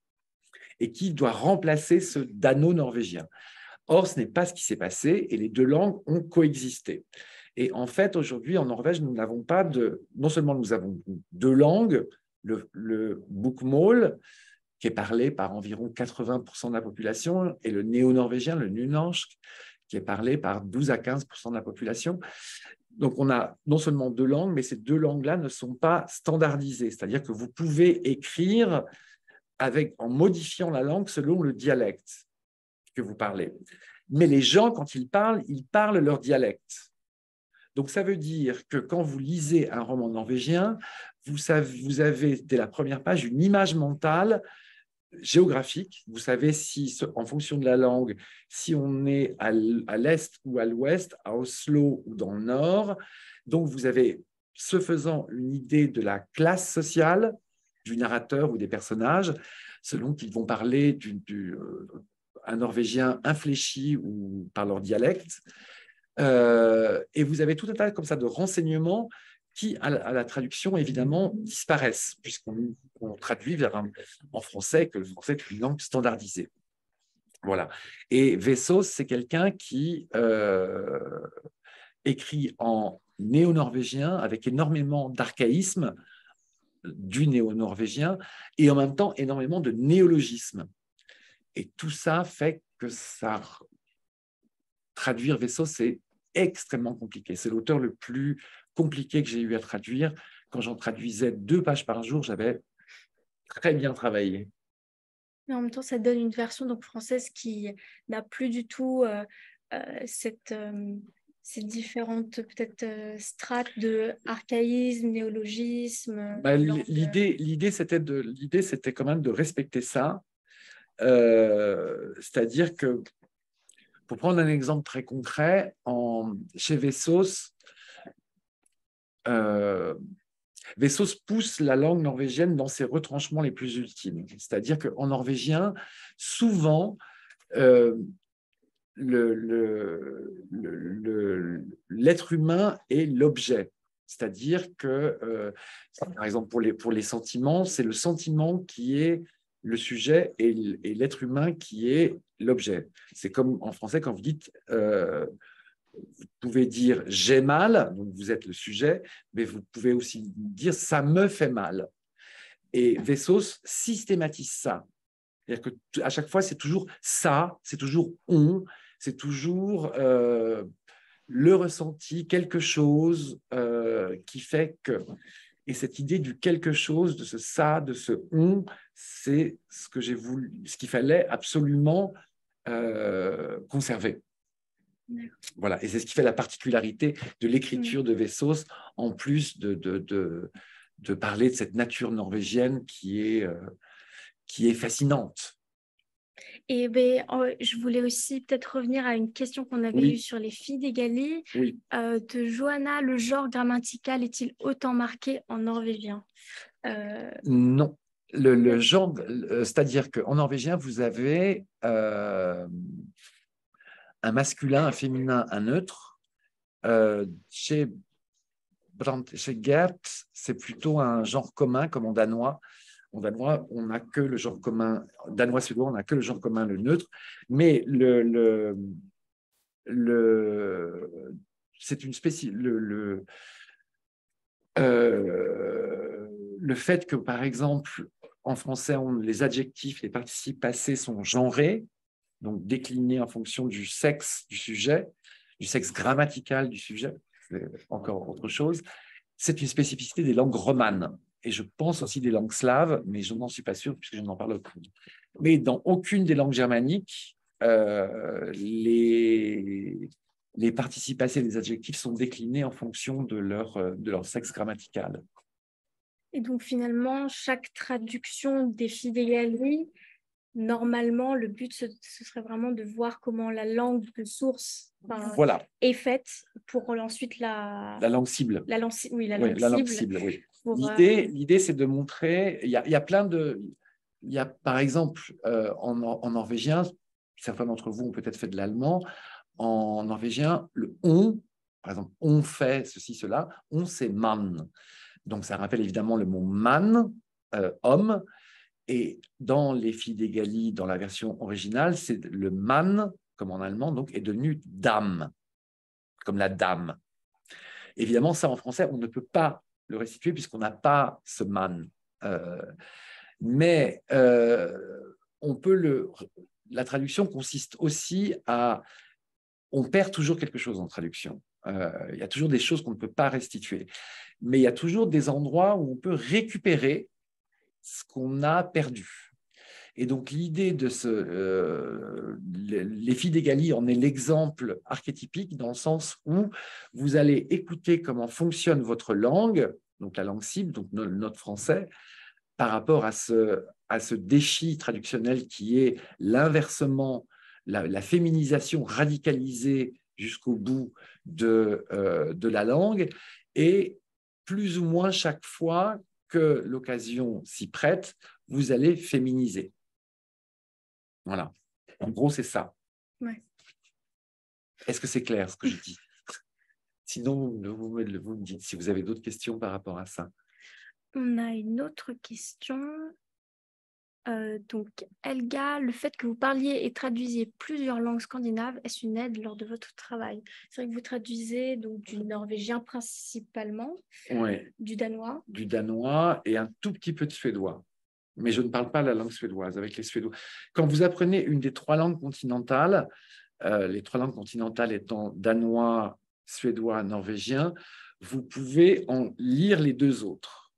Speaker 2: et qui doit remplacer ce dano-norvégien. Or, ce n'est pas ce qui s'est passé et les 2 langues ont coexisté. Et en fait, aujourd'hui, en Norvège, nous n'avons pas non seulement nous avons 2 langues, le bokmål, qui est parlé par environ 80% de la population, et le néo-norvégien, le nynorsk, qui est parlé par 12 à 15% de la population. Donc, on a non seulement 2 langues, mais ces 2 langues-là ne sont pas standardisées. C'est-à-dire que vous pouvez écrire en modifiant la langue selon le dialecte. que vous parlez. Mais les gens, quand ils parlent leur dialecte. Donc, ça veut dire que quand vous lisez un roman norvégien, vous avez, dès la première page, une image mentale géographique. Vous savez si, en fonction de la langue, si on est à l'est ou à l'ouest, à Oslo ou dans le nord. Donc, vous avez, ce faisant, une idée de la classe sociale du narrateur ou des personnages, selon qu'ils vont parler un norvégien infléchi ou par leur dialecte. Et vous avez tout un tas comme ça de renseignements qui, à la traduction, évidemment, disparaissent, puisqu'on traduit en français, que le français est une langue standardisée. Voilà. Et Vessos, c'est quelqu'un qui écrit en néo-norvégien avec énormément d'archaïsme du néo-norvégien et en même temps énormément de néologisme. Et tout ça fait que traduire Vessos, c'est extrêmement compliqué. C'est l'auteur le plus compliqué que j'ai eu à traduire. Quand j'en traduisais 2 pages par jour, j'avais très bien travaillé.
Speaker 1: Mais en même temps, ça donne une version donc, française qui n'a plus du tout ces différentes peut-être strates de archaïsme, néologisme.
Speaker 2: Bah, l'idée, c'était quand même de respecter ça. C'est-à-dire que, pour prendre un exemple très concret, chez Vessos, Vessos pousse la langue norvégienne dans ses retranchements les plus ultimes. C'est-à-dire qu'en norvégien, souvent, l'être humain est l'objet. C'est-à-dire que, par exemple, pour les sentiments, c'est le sentiment qui est le sujet et l'être humain qui est l'objet. C'est comme en français, quand vous dites, vous pouvez dire j'ai mal, donc vous êtes le sujet, mais vous pouvez aussi dire ça me fait mal. Et Vessos systématise ça. C'est-à-dire qu'à chaque fois, c'est toujours ça, c'est toujours on, c'est toujours le ressenti, quelque chose qui fait que. Et cette idée du quelque chose, de ce ça, de ce on, c'est ce que j'ai voulu, ce qu'il fallait absolument conserver. Voilà, et c'est ce qui fait la particularité de l'écriture de Vessos, en plus de parler de cette nature norvégienne qui est fascinante.
Speaker 1: Et ben, je voulais aussi peut-être revenir à une question qu'on avait eue sur les filles d'Egali.
Speaker 2: Oui.
Speaker 1: De Johanna, le genre grammatical est-il autant marqué en norvégien?
Speaker 2: Non. Le genre, c'est-à-dire qu'en norvégien, vous avez un masculin, un féminin, un neutre. Chez Gert, c'est plutôt un genre commun comme en danois. En danois, on n'a que le genre commun, danois-suédois, on n'a que le genre commun, le neutre. Mais c'est une spécie. Le fait que, par exemple, en français, les adjectifs, les participes passés sont genrés, donc déclinés en fonction du sexe du sujet, du sexe grammatical du sujet, c'est encore autre chose. C'est une spécificité des langues romanes. Et je pense aussi des langues slaves, mais je n'en suis pas sûr puisque je n'en parle plus. Mais dans aucune des langues germaniques, les participes passés des adjectifs sont déclinés en fonction de leur sexe grammatical.
Speaker 1: Et donc finalement, chaque traduction des filles d'Egali, normalement, le but, ce serait vraiment de voir comment la langue de source est faite pour ensuite la
Speaker 2: langue cible.
Speaker 1: La langue cible.
Speaker 2: Oui. L'idée, c'est de montrer, il y a plein de... Il y a, par exemple, en norvégien, certains d'entre vous ont peut-être fait de l'allemand, en norvégien, le on, par exemple, on fait ceci, cela, on, c'est man. Donc, ça rappelle évidemment le mot man, homme. Et dans Les Filles d'Egali, dans la version originale, c'est le man, comme en allemand, donc, est devenu dame, comme la dame. Évidemment, ça en français, on ne peut pas le restituer puisqu'on n'a pas ce man. Mais on peut la traduction consiste aussi à... On perd toujours quelque chose en traduction. Il y a toujours des choses qu'on ne peut pas restituer. Mais il y a toujours des endroits où on peut récupérer ce qu'on a perdu. Et donc, l'idée de les filles d'Egali en est l'exemple archétypique dans le sens où vous allez écouter comment fonctionne votre langue, donc la langue cible, donc notre français, par rapport à ce défi traductionnel qui est l'inversement, la féminisation radicalisée jusqu'au bout de la langue, et plus ou moins chaque fois que l'occasion s'y prête, vous allez féminiser. Voilà. En gros, c'est ça.
Speaker 1: Ouais.
Speaker 2: Est-ce que c'est clair ce que je dis? Sinon, vous me dites si vous avez d'autres questions par rapport à ça.
Speaker 1: On a une autre question. Donc, Elga, le fait que vous parliez et traduisiez plusieurs langues scandinaves, est-ce une aide lors de votre travail? C'est vrai que vous traduisez donc du norvégien principalement,
Speaker 2: Ouais.
Speaker 1: du danois.
Speaker 2: Du danois et un tout petit peu de suédois. Mais je ne parle pas la langue suédoise avec les Suédois. Quand vous apprenez une des trois langues continentales, les trois langues continentales étant danois, suédois, norvégien, vous pouvez en lire les deux autres.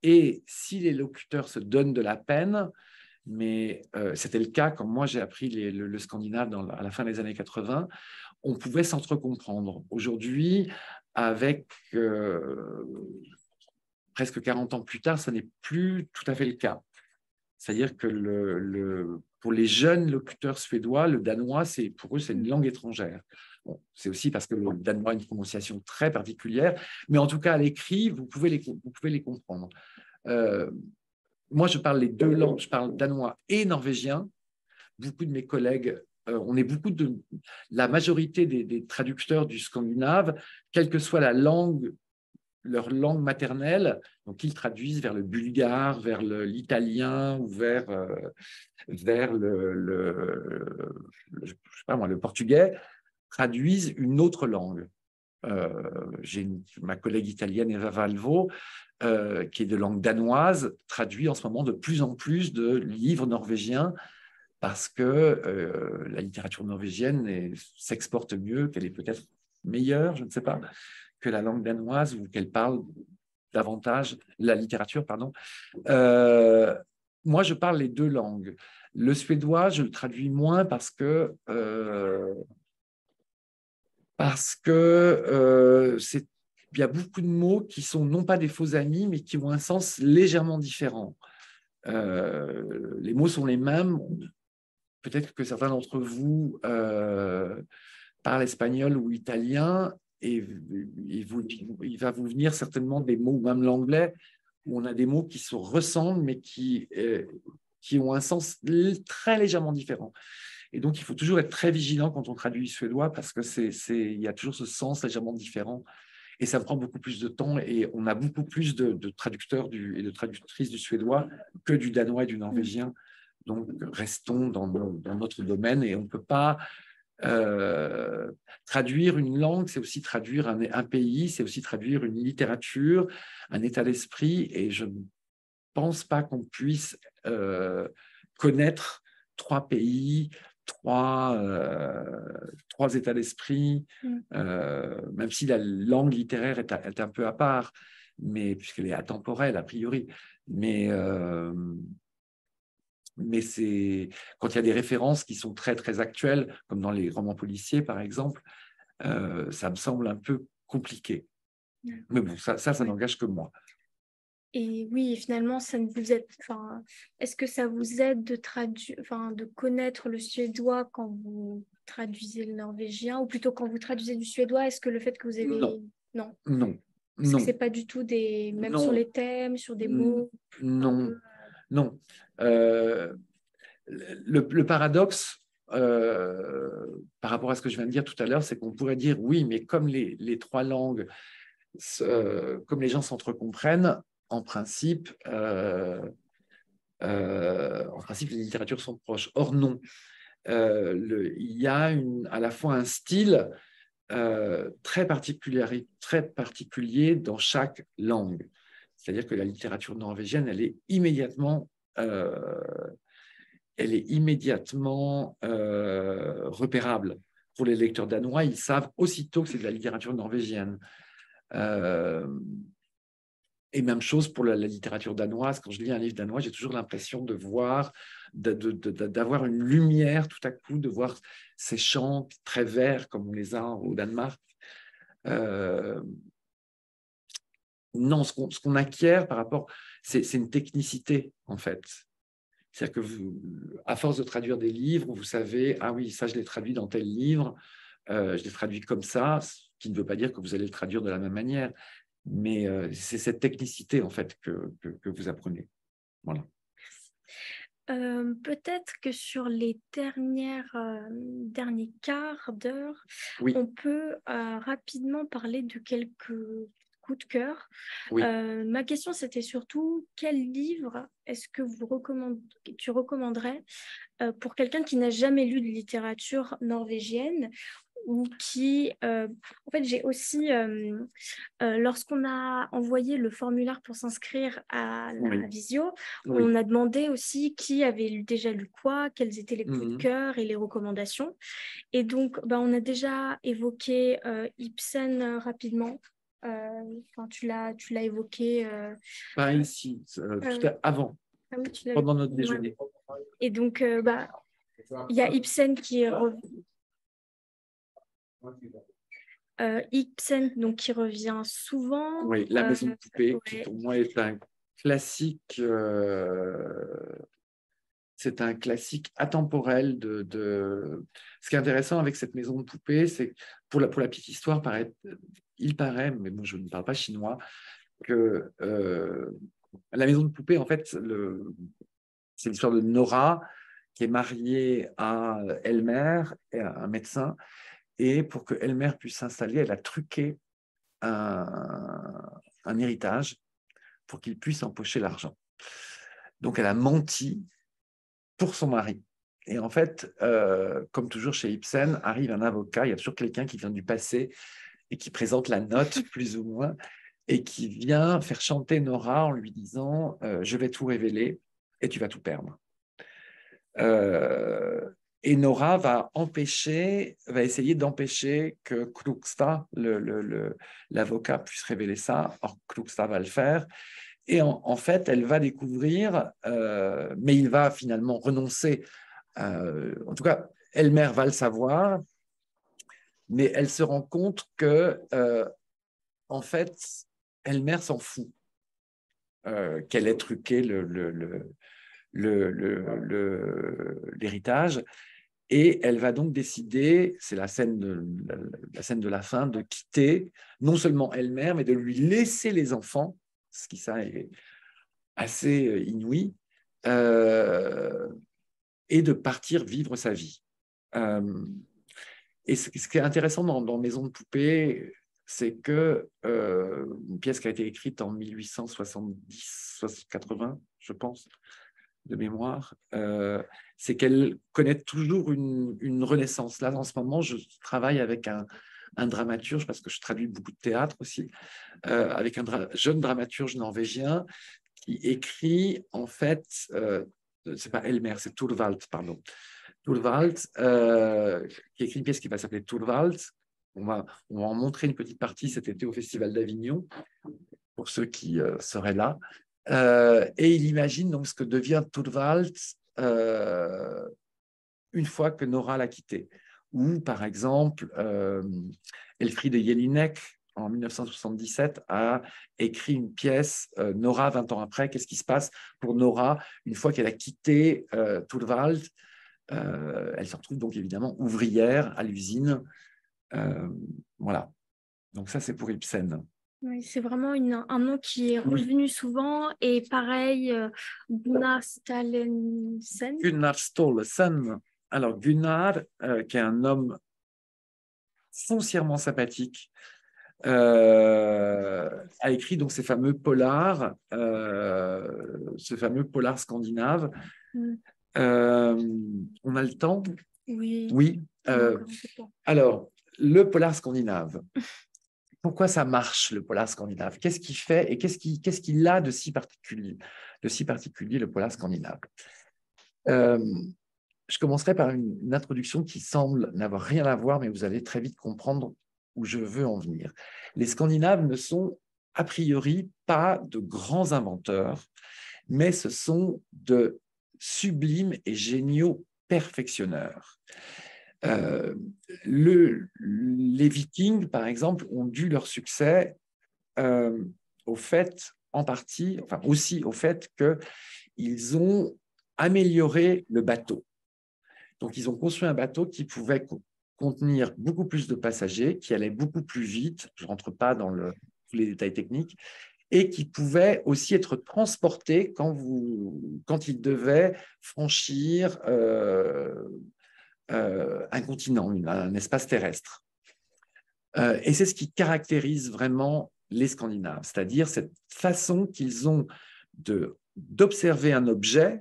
Speaker 2: Et si les locuteurs se donnent de la peine, mais c'était le cas quand moi j'ai appris le scandinave à la fin des années 80, on pouvait s'entre-comprendre. Aujourd'hui, avec presque 40 ans plus tard, ça n'est plus tout à fait le cas. C'est-à-dire que pour les jeunes locuteurs suédois, le danois, pour eux, c'est une langue étrangère. Bon, c'est aussi parce que le danois a une prononciation très particulière, mais en tout cas, à l'écrit, vous pouvez les comprendre. Moi, je parle les deux langues, je parle danois et norvégien. Beaucoup de mes collègues, on est la majorité des traducteurs du scandinave, quelle que soit leur langue maternelle, donc ils traduisent vers le bulgare, vers l'italien ou vers je sais pas moi, le portugais, traduisent une autre langue. J'ai ma collègue italienne Eva Valvo, qui est de langue danoise, traduit en ce moment de plus en plus de livres norvégiens parce que la littérature norvégienne s'exporte mieux, qu'elle est peut-être meilleure, je ne sais pas, que la langue danoise ou qu'elle parle davantage, la littérature, pardon. Moi, je parle les deux langues. Le suédois, je le traduis moins parce que il y a beaucoup de mots qui sont non pas des faux amis, mais qui ont un sens légèrement différent. Les mots sont les mêmes. Peut-être que certains d'entre vous parlent espagnol ou italien, et il va vous venir certainement des mots, ou même l'anglais, où on a des mots qui se ressemblent, mais qui ont un sens très légèrement différent. Et donc, il faut toujours être très vigilant quand on traduit suédois, parce qu'il y a toujours ce sens légèrement différent. Et ça prend beaucoup plus de temps, et on a beaucoup plus de traducteurs et de traductrices du suédois que du danois et du norvégien. Donc, restons dans notre domaine, et on ne peut pas traduire une langue, c'est aussi traduire un pays, c'est aussi traduire une littérature, un état d'esprit, et je ne pense pas qu'on puisse connaître trois pays, trois états d'esprit, même si la langue littéraire est un peu à part, mais puisqu'elle est atemporelle a priori. Mais c'est quand il y a des références qui sont très, très actuelles, comme dans les romans policiers, par exemple, ça me semble un peu compliqué. Mais bon, ça n'engage que moi.
Speaker 1: Et oui, finalement, ça ne vous aide. Enfin, est-ce que ça vous aide de connaître le suédois quand vous traduisez le norvégien, ou plutôt quand vous traduisez du suédois, est-ce que le fait que vous avez...
Speaker 2: Non.
Speaker 1: Parce que c'est pas du tout même sur les thèmes, sur des mots.
Speaker 2: Non. Le paradoxe par rapport à ce que je viens de dire tout à l'heure, c'est qu'on pourrait dire oui, mais comme les trois langues, comme les gens s'entrecomprennent, en principe, les littératures sont proches. Or, non. Il y a à la fois un style très particulier dans chaque langue. C'est-à-dire que la littérature norvégienne, elle est immédiatement repérable. Pour les lecteurs danois, ils savent aussitôt que c'est de la littérature norvégienne. Et même chose pour la littérature danoise. Quand je lis un livre danois, j'ai toujours l'impression de voir, d'avoir une lumière tout à coup, de voir ces champs très verts comme on les a au Danemark. Non, ce qu'on acquiert par rapport, c'est une technicité en fait. C'est-à-dire que à force de traduire des livres, vous savez, ah oui, ça je l'ai traduit dans tel livre, je l'ai traduit comme ça, ce qui ne veut pas dire que vous allez le traduire de la même manière. Mais c'est cette technicité, en fait, que vous apprenez. Voilà.
Speaker 1: Peut-être que sur les derniers quarts d'heure,
Speaker 2: Oui,
Speaker 1: on peut rapidement parler de quelques coups de cœur.
Speaker 2: oui.
Speaker 1: Ma question, c'était surtout quel livre est-ce que tu recommanderais pour quelqu'un qui n'a jamais lu de littérature norvégienne ou qui... en fait, j'ai aussi, lorsqu'on a envoyé le formulaire pour s'inscrire à la
Speaker 2: Oui,
Speaker 1: visio,
Speaker 2: oui.
Speaker 1: on a demandé aussi qui avait déjà lu quoi, quels étaient les coups de
Speaker 2: Mhm.
Speaker 1: cœur et les recommandations. Et donc, bah, on a déjà évoqué Ibsen rapidement. Tu l'as évoqué.
Speaker 2: Pas ici,
Speaker 1: Euh,
Speaker 2: avant,
Speaker 1: ah oui, tu l'avais.
Speaker 2: pendant notre
Speaker 1: Ouais.
Speaker 2: déjeuner.
Speaker 1: Et donc, bah, il y a Ibsen donc, qui revient souvent.
Speaker 2: Oui, La Maison de Poupée, qui
Speaker 1: Ouais.
Speaker 2: pour moi est un classique, c'est un classique atemporel Ce qui est intéressant avec cette Maison de Poupée, c'est que pour la petite histoire, il paraît, mais moi je ne parle pas chinois, que la Maison de Poupée, en fait, c'est l'histoire de Nora qui est mariée à Elmer, un médecin, et pour que Elmer puisse s'installer, elle a truqué un héritage pour qu'il puisse empocher l'argent. Donc elle a menti pour son mari. Et en fait, comme toujours chez Ibsen, arrive un avocat, il y a toujours quelqu'un qui vient du passé et qui présente la note, plus ou moins, et qui vient faire chanter Nora en lui disant je vais tout révéler et tu vas tout perdre. Et Nora va essayer d'empêcher que Kluksta, l'avocat, puisse révéler ça. Or, Kluksta va le faire. Et en fait, elle va découvrir, mais il va finalement renoncer. En tout cas, Elmer va le savoir, mais elle se rend compte que, en fait, Elmer s'en fout qu'elle ait truqué l'héritage. Et elle va donc décider, c'est la scène de la fin, de quitter non seulement Elmer, mais de lui laisser les enfants, ce qui ça est assez inouï, et de partir vivre sa vie. Et ce qui est intéressant dans Maison de Poupée, c'est que une pièce qui a été écrite en 1870-80, je pense, de mémoire, c'est qu'elle connaît toujours une renaissance. Là, en ce moment, je travaille avec un dramaturge, parce que je traduis beaucoup de théâtre aussi, avec un jeune dramaturge norvégien qui écrit, en fait, c'est pas Elmer, c'est Thorvald, pardon. Thorvald, qui écrit une pièce qui va s'appeler Thorvald. On va en montrer une petite partie cet été au Festival d'Avignon, pour ceux qui seraient là. Et il imagine donc ce que devient Thorvald une fois que Nora l'a quitté. Ou, par exemple, Elfriede Jelinek, en 1977, a écrit une pièce, Nora 20 ans après. Qu'est-ce qui se passe pour Nora une fois qu'elle a quitté Thorvald? Elle se retrouve donc évidemment ouvrière à l'usine. Voilà. Donc ça, c'est pour Ibsen.
Speaker 1: Oui, c'est vraiment un nom qui est revenu souvent. Et pareil, Gunnar Staalesen.
Speaker 2: Gunnar Staalesen. Alors, Gunnar, qui est un homme foncièrement sympathique, a écrit donc ces fameux polars, ce fameux polar scandinave. On a le temps?
Speaker 1: Oui.
Speaker 2: Oui. Alors, le polar scandinave. Pourquoi ça marche, le polar scandinave? Qu'est-ce qu'il fait et qu'est-ce qu'il a de si particulier, le polar scandinave? Je commencerai par une introduction qui semble n'avoir rien à voir, mais vous allez très vite comprendre où je veux en venir. Les Scandinaves ne sont a priori pas de grands inventeurs, mais ce sont de sublimes et géniaux perfectionneurs. Les Vikings, par exemple, ont dû leur succès au fait, en partie, enfin aussi au fait qu'ils ont amélioré le bateau. Donc, ils ont construit un bateau qui pouvait contenir beaucoup plus de passagers, qui allait beaucoup plus vite, je ne rentre pas dans tous les détails techniques, et qui pouvait aussi être transporté quand il devait franchir un continent, un espace terrestre. Et c'est ce qui caractérise vraiment les Scandinaves, c'est-à-dire cette façon qu'ils ont d'observer un objet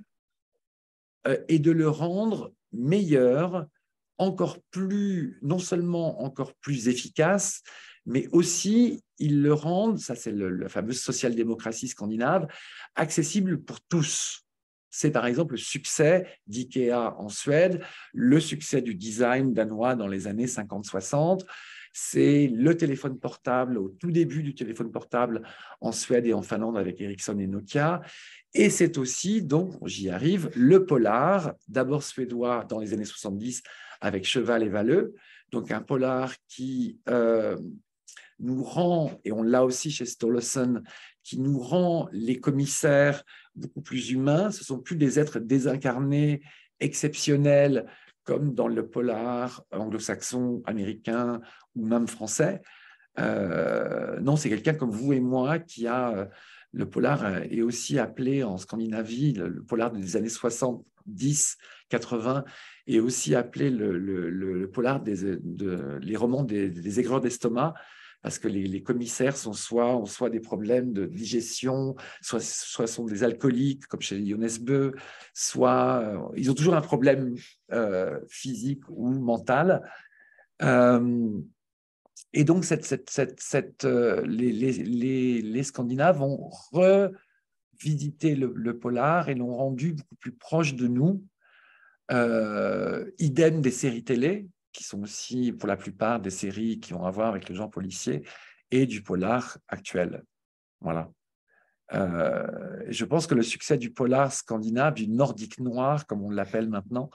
Speaker 2: et de le rendre meilleur, encore plus, non seulement encore plus efficace, mais aussi ils le rendent, ça c'est la fameuse social-démocratie scandinave, accessible pour tous. C'est par exemple le succès d'IKEA en Suède, le succès du design danois dans les années 50-60, c'est le téléphone portable, au tout début du téléphone portable en Suède et en Finlande avec Ericsson et Nokia. Et c'est aussi, donc j'y arrive, le polar, d'abord suédois dans les années 70 avec Cheval et Valleux, donc un polar qui nous rend, et on l'a aussi chez Stolleson, qui nous rend les commissaires beaucoup plus humains. Ce ne sont plus des êtres désincarnés, exceptionnels, comme dans le polar anglo-saxon, américain ou même français. Non, c'est quelqu'un comme vous et moi qui a... le polar est aussi appelé en Scandinavie, le polar des années 70, 80, est aussi appelé le polar les romans des aigreurs d'estomac, parce que les commissaires ont soit des problèmes de digestion, soit sont des alcooliques, comme chez Jonas Bö, soit ils ont toujours un problème physique ou mental. Et donc, les Scandinaves ont revisité le polar et l'ont rendu beaucoup plus proche de nous. Idem des séries télé, qui sont aussi pour la plupart des séries qui ont à voir avec le genre policier, et du polar actuel. Voilà. Je pense que le succès du polar scandinave, du nordique noir, comme on l'appelle maintenant,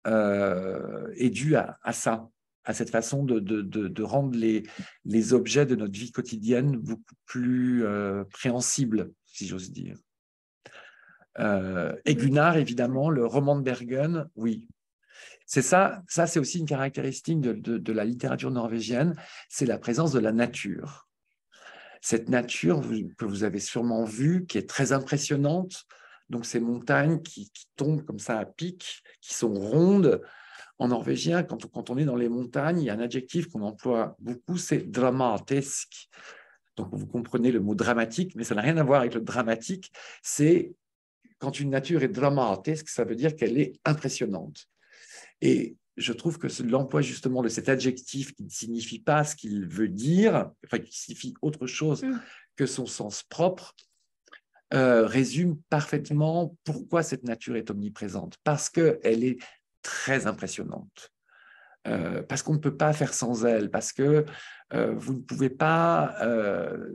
Speaker 2: est dû à ça, à cette façon de rendre les objets de notre vie quotidienne beaucoup plus préhensibles, si j'ose dire. Et Gunnar, évidemment, le roman de Bergen, oui. C'est ça c'est aussi une caractéristique de la littérature norvégienne, c'est la présence de la nature. Cette nature que vous avez sûrement vue, qui est très impressionnante, donc ces montagnes qui tombent comme ça à pic, qui sont rondes. En norvégien, quand on est dans les montagnes, il y a un adjectif qu'on emploie beaucoup, c'est dramatisk. Donc, vous comprenez le mot dramatique, mais ça n'a rien à voir avec le dramatique. C'est quand une nature est dramatisk, ça veut dire qu'elle est impressionnante. Et je trouve que l'emploi justement de cet adjectif qui ne signifie pas ce qu'il veut dire, enfin qui signifie autre chose que son sens propre, résume parfaitement pourquoi cette nature est omniprésente. Parce qu'elle est très impressionnante. Parce qu'on ne peut pas faire sans elle, parce que vous ne pouvez pas,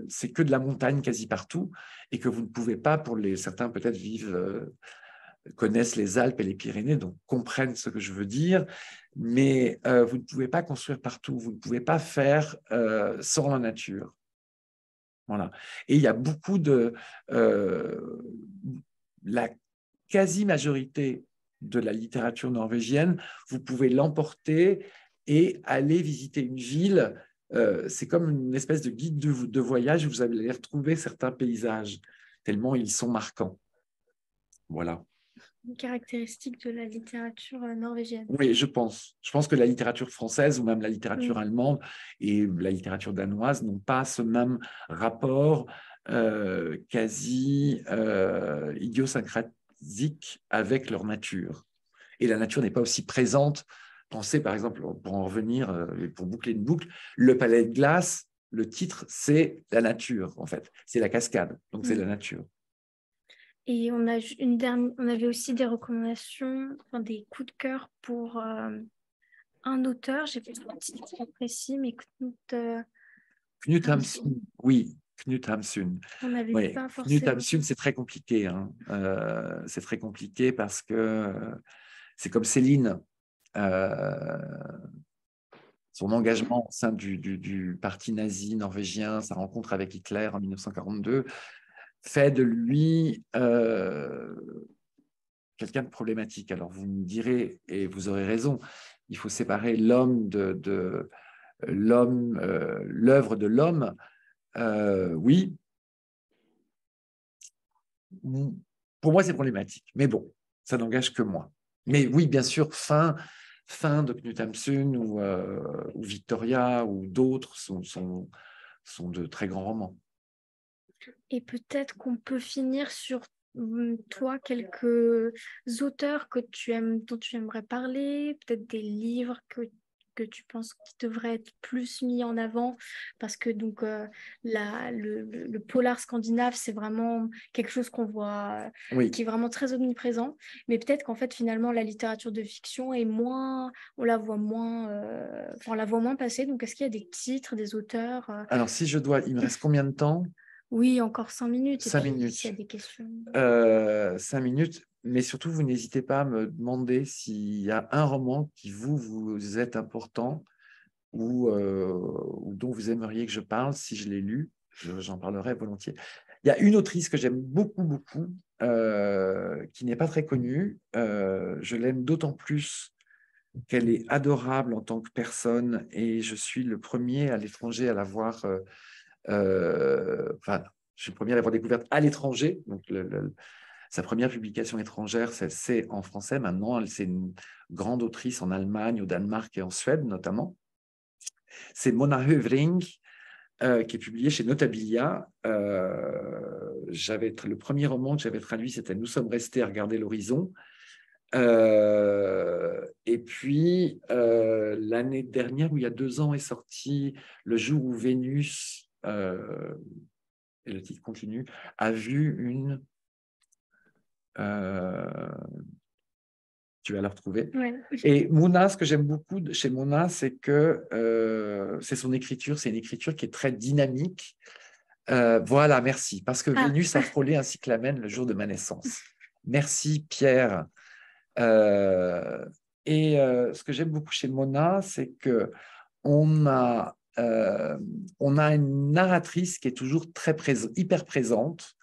Speaker 2: c'est que de la montagne quasi partout, et que vous ne pouvez pas, certains peut-être connaissent les Alpes et les Pyrénées, donc comprennent ce que je veux dire, mais vous ne pouvez pas construire partout, vous ne pouvez pas faire sans la nature. Voilà. Et il y a beaucoup la quasi-majorité de la littérature norvégienne, vous pouvez l'emporter et aller visiter une ville. C'est comme une espèce de guide de voyage où vous allez retrouver certains paysages, tellement ils sont marquants. Voilà.
Speaker 1: Une caractéristique de la littérature norvégienne.
Speaker 2: Oui, je pense. Je pense que la littérature française ou même la littérature allemande et la littérature danoise n'ont pas ce même rapport quasi idiosyncratique avec leur nature. Et la nature n'est pas aussi présente. Pensez par exemple, pour en revenir, pour boucler une boucle, le palais de glace, le titre, c'est la nature en fait. C'est la cascade, donc c'est la nature.
Speaker 1: Et on avait aussi des recommandations, enfin, des coups de cœur pour un auteur. J'ai pas de titre précis, mais écoute,
Speaker 2: Knut
Speaker 1: Hamsun.
Speaker 2: Hamsun, oui, Knut Hamsun.
Speaker 1: On n'avait
Speaker 2: Oui,
Speaker 1: pas
Speaker 2: Knut
Speaker 1: forcément.
Speaker 2: Hamsun, c'est très compliqué, hein. C'est très compliqué parce que c'est comme Céline. Euh, Son engagement au sein du parti nazi norvégien, sa rencontre avec Hitler en 1942, fait de lui quelqu'un de problématique. Alors vous me direz, et vous aurez raison, il faut séparer l'homme de l'homme, l'œuvre de l'homme. Oui, pour moi c'est problématique, mais bon, ça n'engage que moi. Mais oui, bien sûr, fin de Knut Hamsun ou Victoria ou d'autres sont de très grands romans.
Speaker 1: Et peut-être qu'on peut finir sur toi, quelques auteurs que tu aimes, dont tu aimerais parler, peut-être des livres que tu penses qui devraient être plus mis en avant, parce que donc le polar scandinave, c'est vraiment quelque chose qu'on voit,
Speaker 2: Oui.
Speaker 1: qui est vraiment très omniprésent, mais peut-être qu'en fait finalement la littérature de fiction est moins, on la voit moins passer. Donc est-ce qu'il y a des titres, des auteurs
Speaker 2: Alors, si je dois, il me reste combien de temps?
Speaker 1: Oui, encore 5 minutes. Et
Speaker 2: 5
Speaker 1: puis, s'il y
Speaker 2: minutes.
Speaker 1: a des questions.
Speaker 2: 5 minutes, mais surtout, vous n'hésitez pas à me demander s'il y a un roman qui vous êtes important ou dont vous aimeriez que je parle. Si je l'ai lu, j'en parlerai volontiers. Il y a une autrice que j'aime beaucoup, beaucoup, qui n'est pas très connue. Je l'aime d'autant plus qu'elle est adorable en tant que personne et je suis le premier à l'étranger à la voir. Enfin, je suis le premier à l'avoir découverte à l'étranger. Donc, sa première publication étrangère, c'est en français. Maintenant, c'est une grande autrice en Allemagne, au Danemark et en Suède, notamment. C'est Mona Höfring, qui est publié chez Notabilia. Le premier roman que j'avais traduit, c'était Nous sommes restés à regarder l'horizon. Et puis, l'année dernière, ou il y a 2 ans, est sorti Le jour où Vénus, et le titre continue, a vu une... tu vas la retrouver.
Speaker 1: Ouais.
Speaker 2: Et Mouna, ce que j'aime beaucoup chez Mouna, c'est que c'est son écriture. C'est une écriture qui est très dynamique. Voilà, merci. Parce que
Speaker 1: Ah,
Speaker 2: Vénus a frôlé ainsi que la mène le jour de ma naissance. Merci, Pierre. Euh, ce que j'aime beaucoup chez Mona, c'est que on a, on a une narratrice qui est toujours hyper présente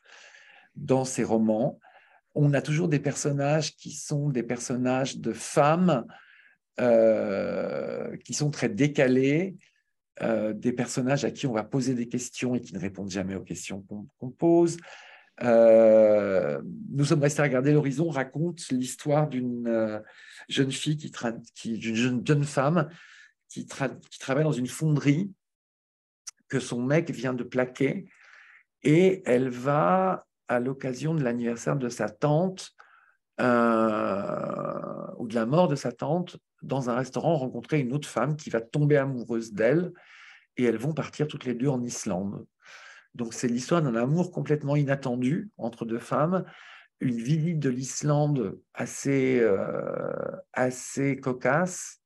Speaker 2: dans ses romans. On a toujours des personnages qui sont des personnages de femmes qui sont très décalés, des personnages à qui on va poser des questions et qui ne répondent jamais aux questions qu'on pose. Nous sommes restés à regarder l'horizon raconte l'histoire d'une jeune fille d'une jeune femme qui travaille dans une fonderie que son mec vient de plaquer et elle va à l'occasion de l'anniversaire de sa tante ou de la mort de sa tante dans un restaurant rencontrer une autre femme qui va tomber amoureuse d'elle et elles vont partir toutes les deux en Islande. Donc c'est l'histoire d'un amour complètement inattendu entre deux femmes, une visite de l'Islande assez cocasse,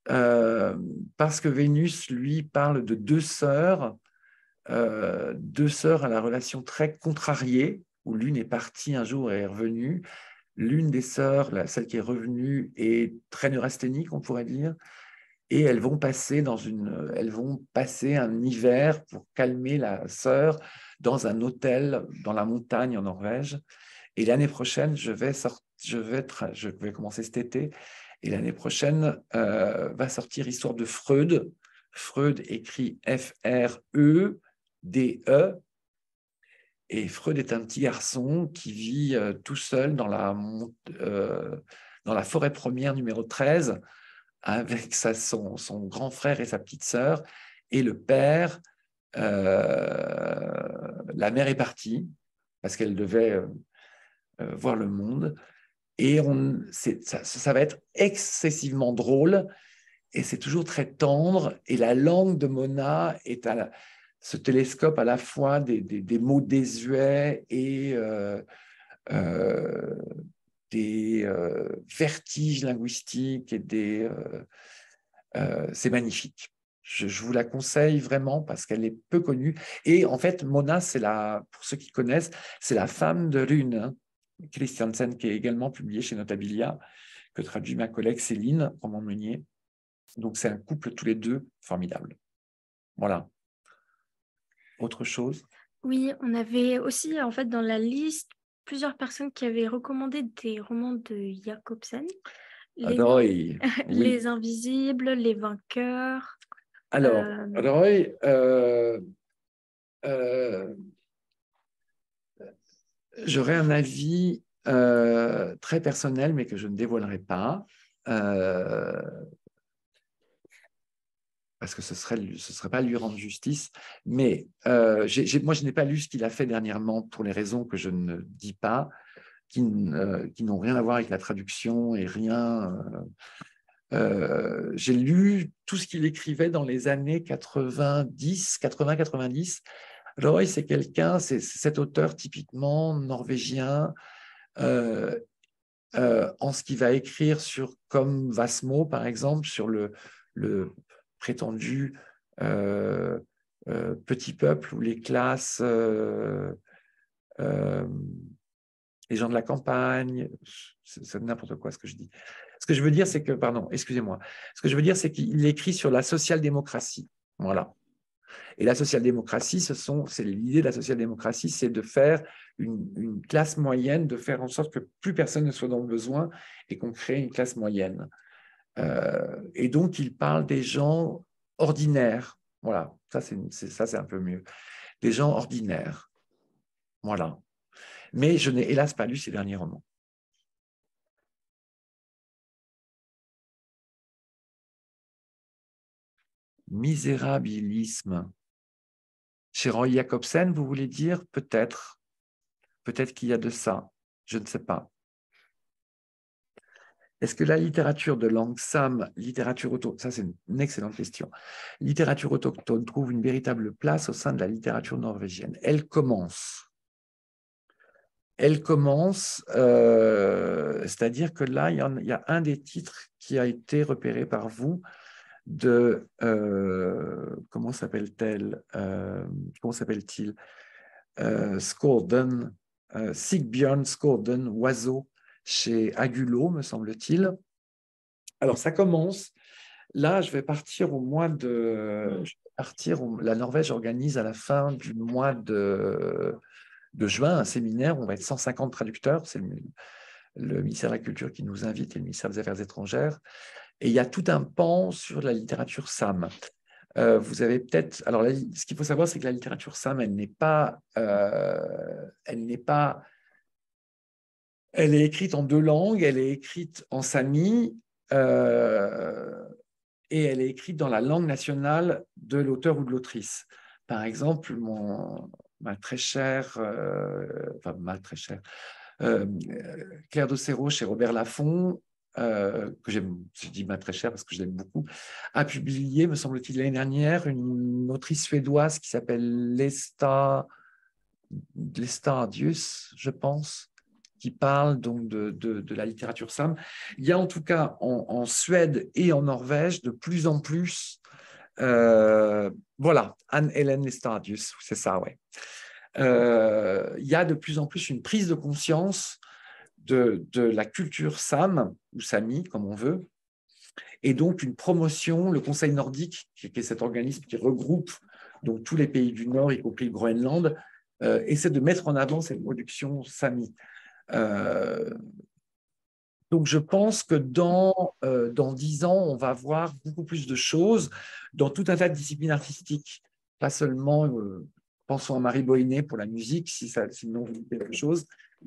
Speaker 2: parce que Vénus, lui, parle de deux sœurs à la relation très contrariée, où l'une est partie un jour et est revenue. L'une des sœurs, celle qui est revenue, est très neurasthénique, on pourrait dire, et elles vont passer un hiver pour calmer la sœur dans un hôtel dans la montagne en Norvège. Et l'année prochaine, je vais commencer cet été, et l'année prochaine va sortir Histoire de Freud. Freud écrit Freud, et Freud est un petit garçon qui vit tout seul dans la forêt première numéro 13 avec son grand frère et sa petite sœur. Et le père, la mère est partie parce qu'elle devait voir le monde. Et ça va être excessivement drôle et c'est toujours très tendre. Et la langue de Mona est ce télescope à la fois des mots désuets et des vertiges linguistiques et c'est magnifique. Je vous la conseille vraiment parce qu'elle est peu connue. Et en fait, Mona, pour ceux qui connaissent, c'est la femme de Rune, hein, Christiansen, qui est également publiée chez Notabilia, que traduit ma collègue Céline Roman-Meunier. Donc, c'est un couple tous les deux formidable. Voilà. Autre chose?
Speaker 1: Oui, on avait aussi, en fait, dans la liste, plusieurs personnes qui avaient recommandé des romans de Jacobsen. Les,
Speaker 2: Roy, oui.
Speaker 1: Les Invisibles, Les Vainqueurs.
Speaker 2: Alors,
Speaker 1: euh,
Speaker 2: Roy, euh, j'aurais un avis très personnel, mais que je ne dévoilerai pas, parce que ce serait pas lui rendre justice. Mais moi, je n'ai pas lu ce qu'il a fait dernièrement pour les raisons que je ne dis pas, qui n'ont rien à voir avec la traduction et rien. J'ai lu tout ce qu'il écrivait dans les années 90, 80-90. Roy, c'est cet auteur typiquement norvégien, en ce qu'il va écrire sur, comme Vasmo, par exemple, sur le prétendu euh, petit peuple ou les classes, euh, les gens de la campagne, c'est n'importe quoi ce que je dis. Ce que je veux dire, c'est que, pardon, excusez-moi, ce que je veux dire, c'est qu'il écrit sur la social-démocratie. Voilà. Et la social-démocratie, c'est l'idée de la social-démocratie, c'est de faire une classe moyenne, de faire en sorte que plus personne ne soit dans le besoin et qu'on crée une classe moyenne. Et donc, il parle des gens ordinaires. Voilà, ça, c'est un peu mieux. Des gens ordinaires. Voilà. Mais je n'ai hélas pas lu ses derniers romans. Misérabilisme. Chez Roy Jacobsen, vous voulez dire peut-être. Peut-être qu'il y a de ça. Je ne sais pas. Est-ce que la littérature de langue sam, ça c'est une excellente question, littérature autochtone trouve une véritable place au sein de la littérature norvégienne? Elle commence. Elle commence, c'est-à-dire que là, il y a un des titres qui a été repéré par vous de, comment s'appelle-t-elle comment s'appelle-t-il Skåden, Sigbjörn Skåden, Oiseau, chez Agulot, me semble-t-il. Alors, ça commence. Là, je vais partir au mois de. La Norvège organise à la fin du mois de juin un séminaire où on va être 150 traducteurs. C'est le ministère de la Culture qui nous invite et le ministère des Affaires étrangères. Et il y a tout un pan sur la littérature sam. Vous avez peut-être. Alors, ce qu'il faut savoir, c'est que la littérature sam, elle n'est pas. Elle est écrite en deux langues. Elle est écrite en sami. Et elle est écrite dans la langue nationale de l'auteur ou de l'autrice. Par exemple, ma très chère, Claire Docero chez Robert Laffont, que j'aime, je dis ma très chère parce que je l'aime beaucoup, a publié, me semble-t-il, l'année dernière, une autrice suédoise qui s'appelle Lesta Adius, je pense, qui parle donc de la littérature sam. Il y a en tout cas en Suède et en Norvège de plus en plus, voilà, Anne-Hélène Lestadius, c'est ça, ouais. Il y a de plus en plus une prise de conscience de la culture sam, ou sami, comme on veut, et donc une promotion, le Conseil nordique, qui est cet organisme qui regroupe donc tous les pays du Nord, y compris le Groenland, essaie de mettre en avant cette production sami. Donc, je pense que dans 10 ans, on va voir beaucoup plus de choses dans tout un tas de disciplines artistiques. Pas seulement, pensons à Marie Boinet pour la musique, sinon vous dites quelque chose,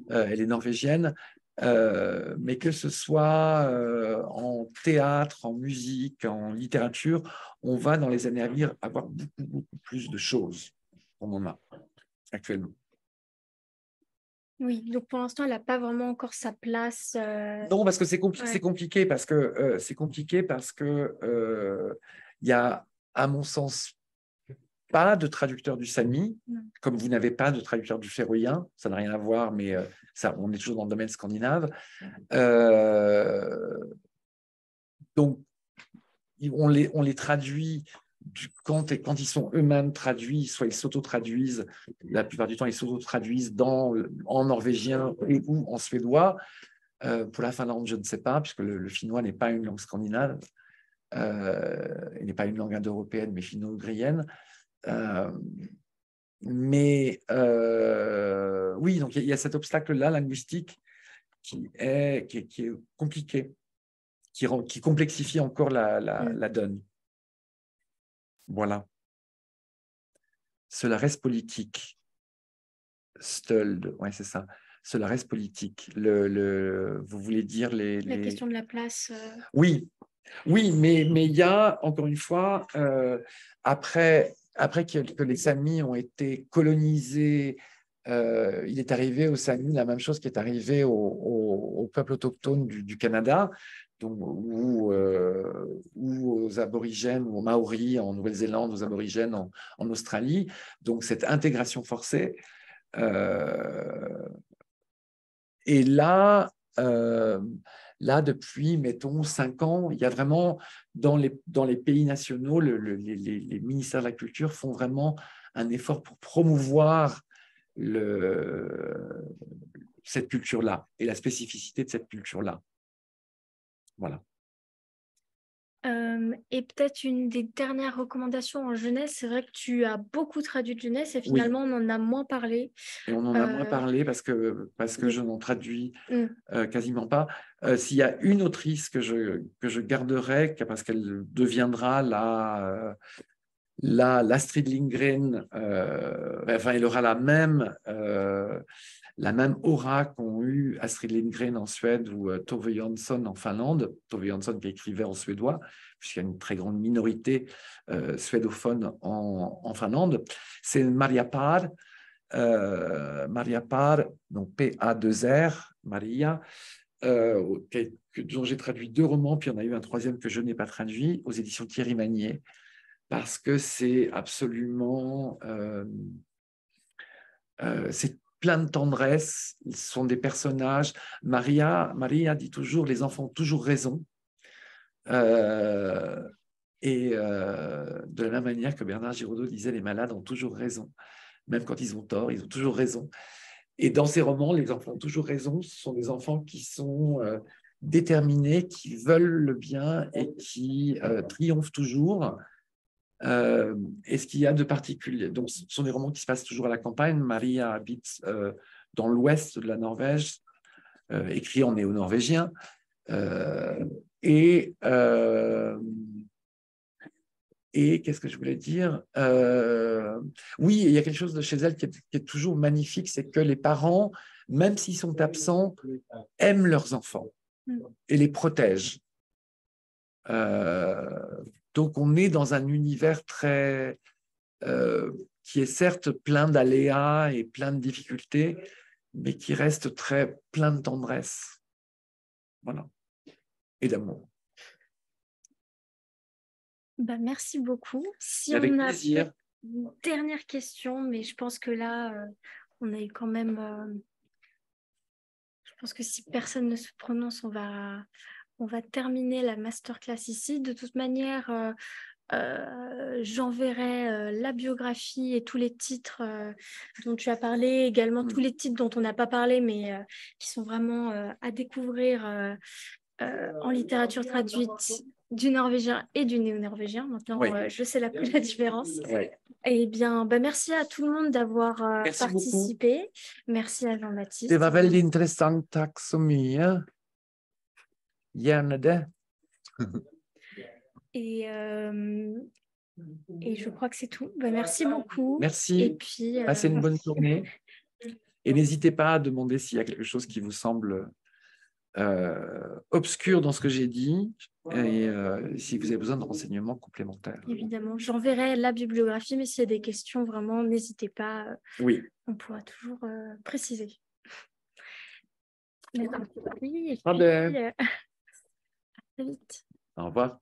Speaker 2: elle est norvégienne, mais que ce soit en théâtre, en musique, en littérature, on va dans les années à venir avoir beaucoup, beaucoup plus de choses qu'on en a actuellement.
Speaker 1: Oui, donc pour l'instant, elle n'a pas vraiment encore sa place.
Speaker 2: Non, parce que c'est
Speaker 1: Ouais.
Speaker 2: compliqué parce que il y a, à mon sens, pas de traducteur du sami, comme vous n'avez pas de traducteur du féroïen, ça n'a rien à voir, mais ça, on est toujours dans le domaine scandinave. Donc, on les traduit du conte, et quand ils sont eux-mêmes traduits, soit ils s'auto-traduisent, la plupart du temps, ils s'auto-traduisent en norvégien ou en suédois. Pour la Finlande, je ne sais pas, puisque le finnois n'est pas une langue scandinave, il n'est pas une langue indo-européenne, mais finno-ugrienne. Mais oui, donc il y a cet obstacle-là linguistique qui est compliqué, qui complexifie encore la donne. Voilà. Cela reste politique. Stöld, ouais, c'est ça. Cela reste politique. Vous voulez dire
Speaker 1: La question de la place.
Speaker 2: Oui, oui, mais il y a, encore une fois, après que les Samis ont été colonisés, il est arrivé aux Samis la même chose qui est arrivée au peuple autochtone du Canada, donc, ou aux aborigènes, ou aux Maoris en Nouvelle-Zélande, aux aborigènes en Australie. Donc, cette intégration forcée. Et là, depuis, mettons, 5 ans, il y a vraiment, dans les pays nationaux, les ministères de la Culture font vraiment un effort pour promouvoir cette culture-là et la spécificité de cette culture-là. Voilà.
Speaker 1: Et peut-être une des dernières recommandations en jeunesse, c'est vrai que tu as beaucoup traduit de jeunesse et finalement on en a moins parlé.
Speaker 2: Et on en a moins parlé parce que je n'en traduis quasiment pas. S'il y a une autrice que je garderai, parce qu'elle deviendra l'Astrid Lindgren, enfin, elle aura la même aura qu'ont eu Astrid Lindgren en Suède ou Tove Jansson en Finlande. Tove Jansson qui écrivait en suédois, puisqu'il y a une très grande minorité suédophone en Finlande. C'est Maria Par, donc P-A-2-R, Maria, dont j'ai traduit 2 romans, puis il y en a eu un 3e que je n'ai pas traduit, aux éditions Thierry Magnier, parce que c'est absolument... c'est plein de tendresse, ils sont des personnages. Maria dit toujours, les enfants ont toujours raison. Et de la même manière que Bernard Giraudot disait, les malades ont toujours raison. Même quand ils ont tort, ils ont toujours raison. Et dans ces romans, les enfants ont toujours raison. Ce sont des enfants qui sont déterminés, qui veulent le bien et qui triomphent toujours. Et ce qu'il y a de particulier, donc ce sont des romans qui se passent toujours à la campagne. Maria habite dans l'ouest de la Norvège, écrit en néo-norvégien. Et qu'est-ce que je voulais dire? Oui, il y a quelque chose de chez elle qui est toujours magnifique, c'est que les parents, même s'ils sont absents, aiment leurs enfants et les protègent. Donc, on est dans un univers qui est certes plein d'aléas et plein de difficultés, mais qui reste très plein de tendresse. Voilà. Et d'amour.
Speaker 1: Merci beaucoup. Si
Speaker 2: Avec
Speaker 1: on a
Speaker 2: plaisir.
Speaker 1: une dernière question, mais je pense que là, on a eu quand même... je pense que si personne ne se prononce, on va terminer la masterclass ici. De toute manière, j'enverrai la biographie et tous les titres dont tu as parlé, également tous les titres dont on n'a pas parlé, mais qui sont vraiment à découvrir en littérature traduite du norvégien et du néo-norvégien. Maintenant, je sais la différence. Eh bien, merci à tout le monde d'avoir participé. Beaucoup. Merci à Jean-Baptiste.
Speaker 2: Det var väldigt intressant. Tack så mycket. Gärna det.
Speaker 1: Et je crois que c'est tout. Merci beaucoup.
Speaker 2: Merci.
Speaker 1: Et puis,
Speaker 2: passez une bonne journée. Et n'hésitez pas à demander s'il y a quelque chose qui vous semble obscur dans ce que j'ai dit et si vous avez besoin de renseignements complémentaires.
Speaker 1: Évidemment, j'enverrai la bibliographie, mais s'il y a des questions, vraiment, n'hésitez pas.
Speaker 2: Oui.
Speaker 1: On pourra toujours préciser. Merci. Et puis,
Speaker 2: à très
Speaker 1: vite.
Speaker 2: Au revoir.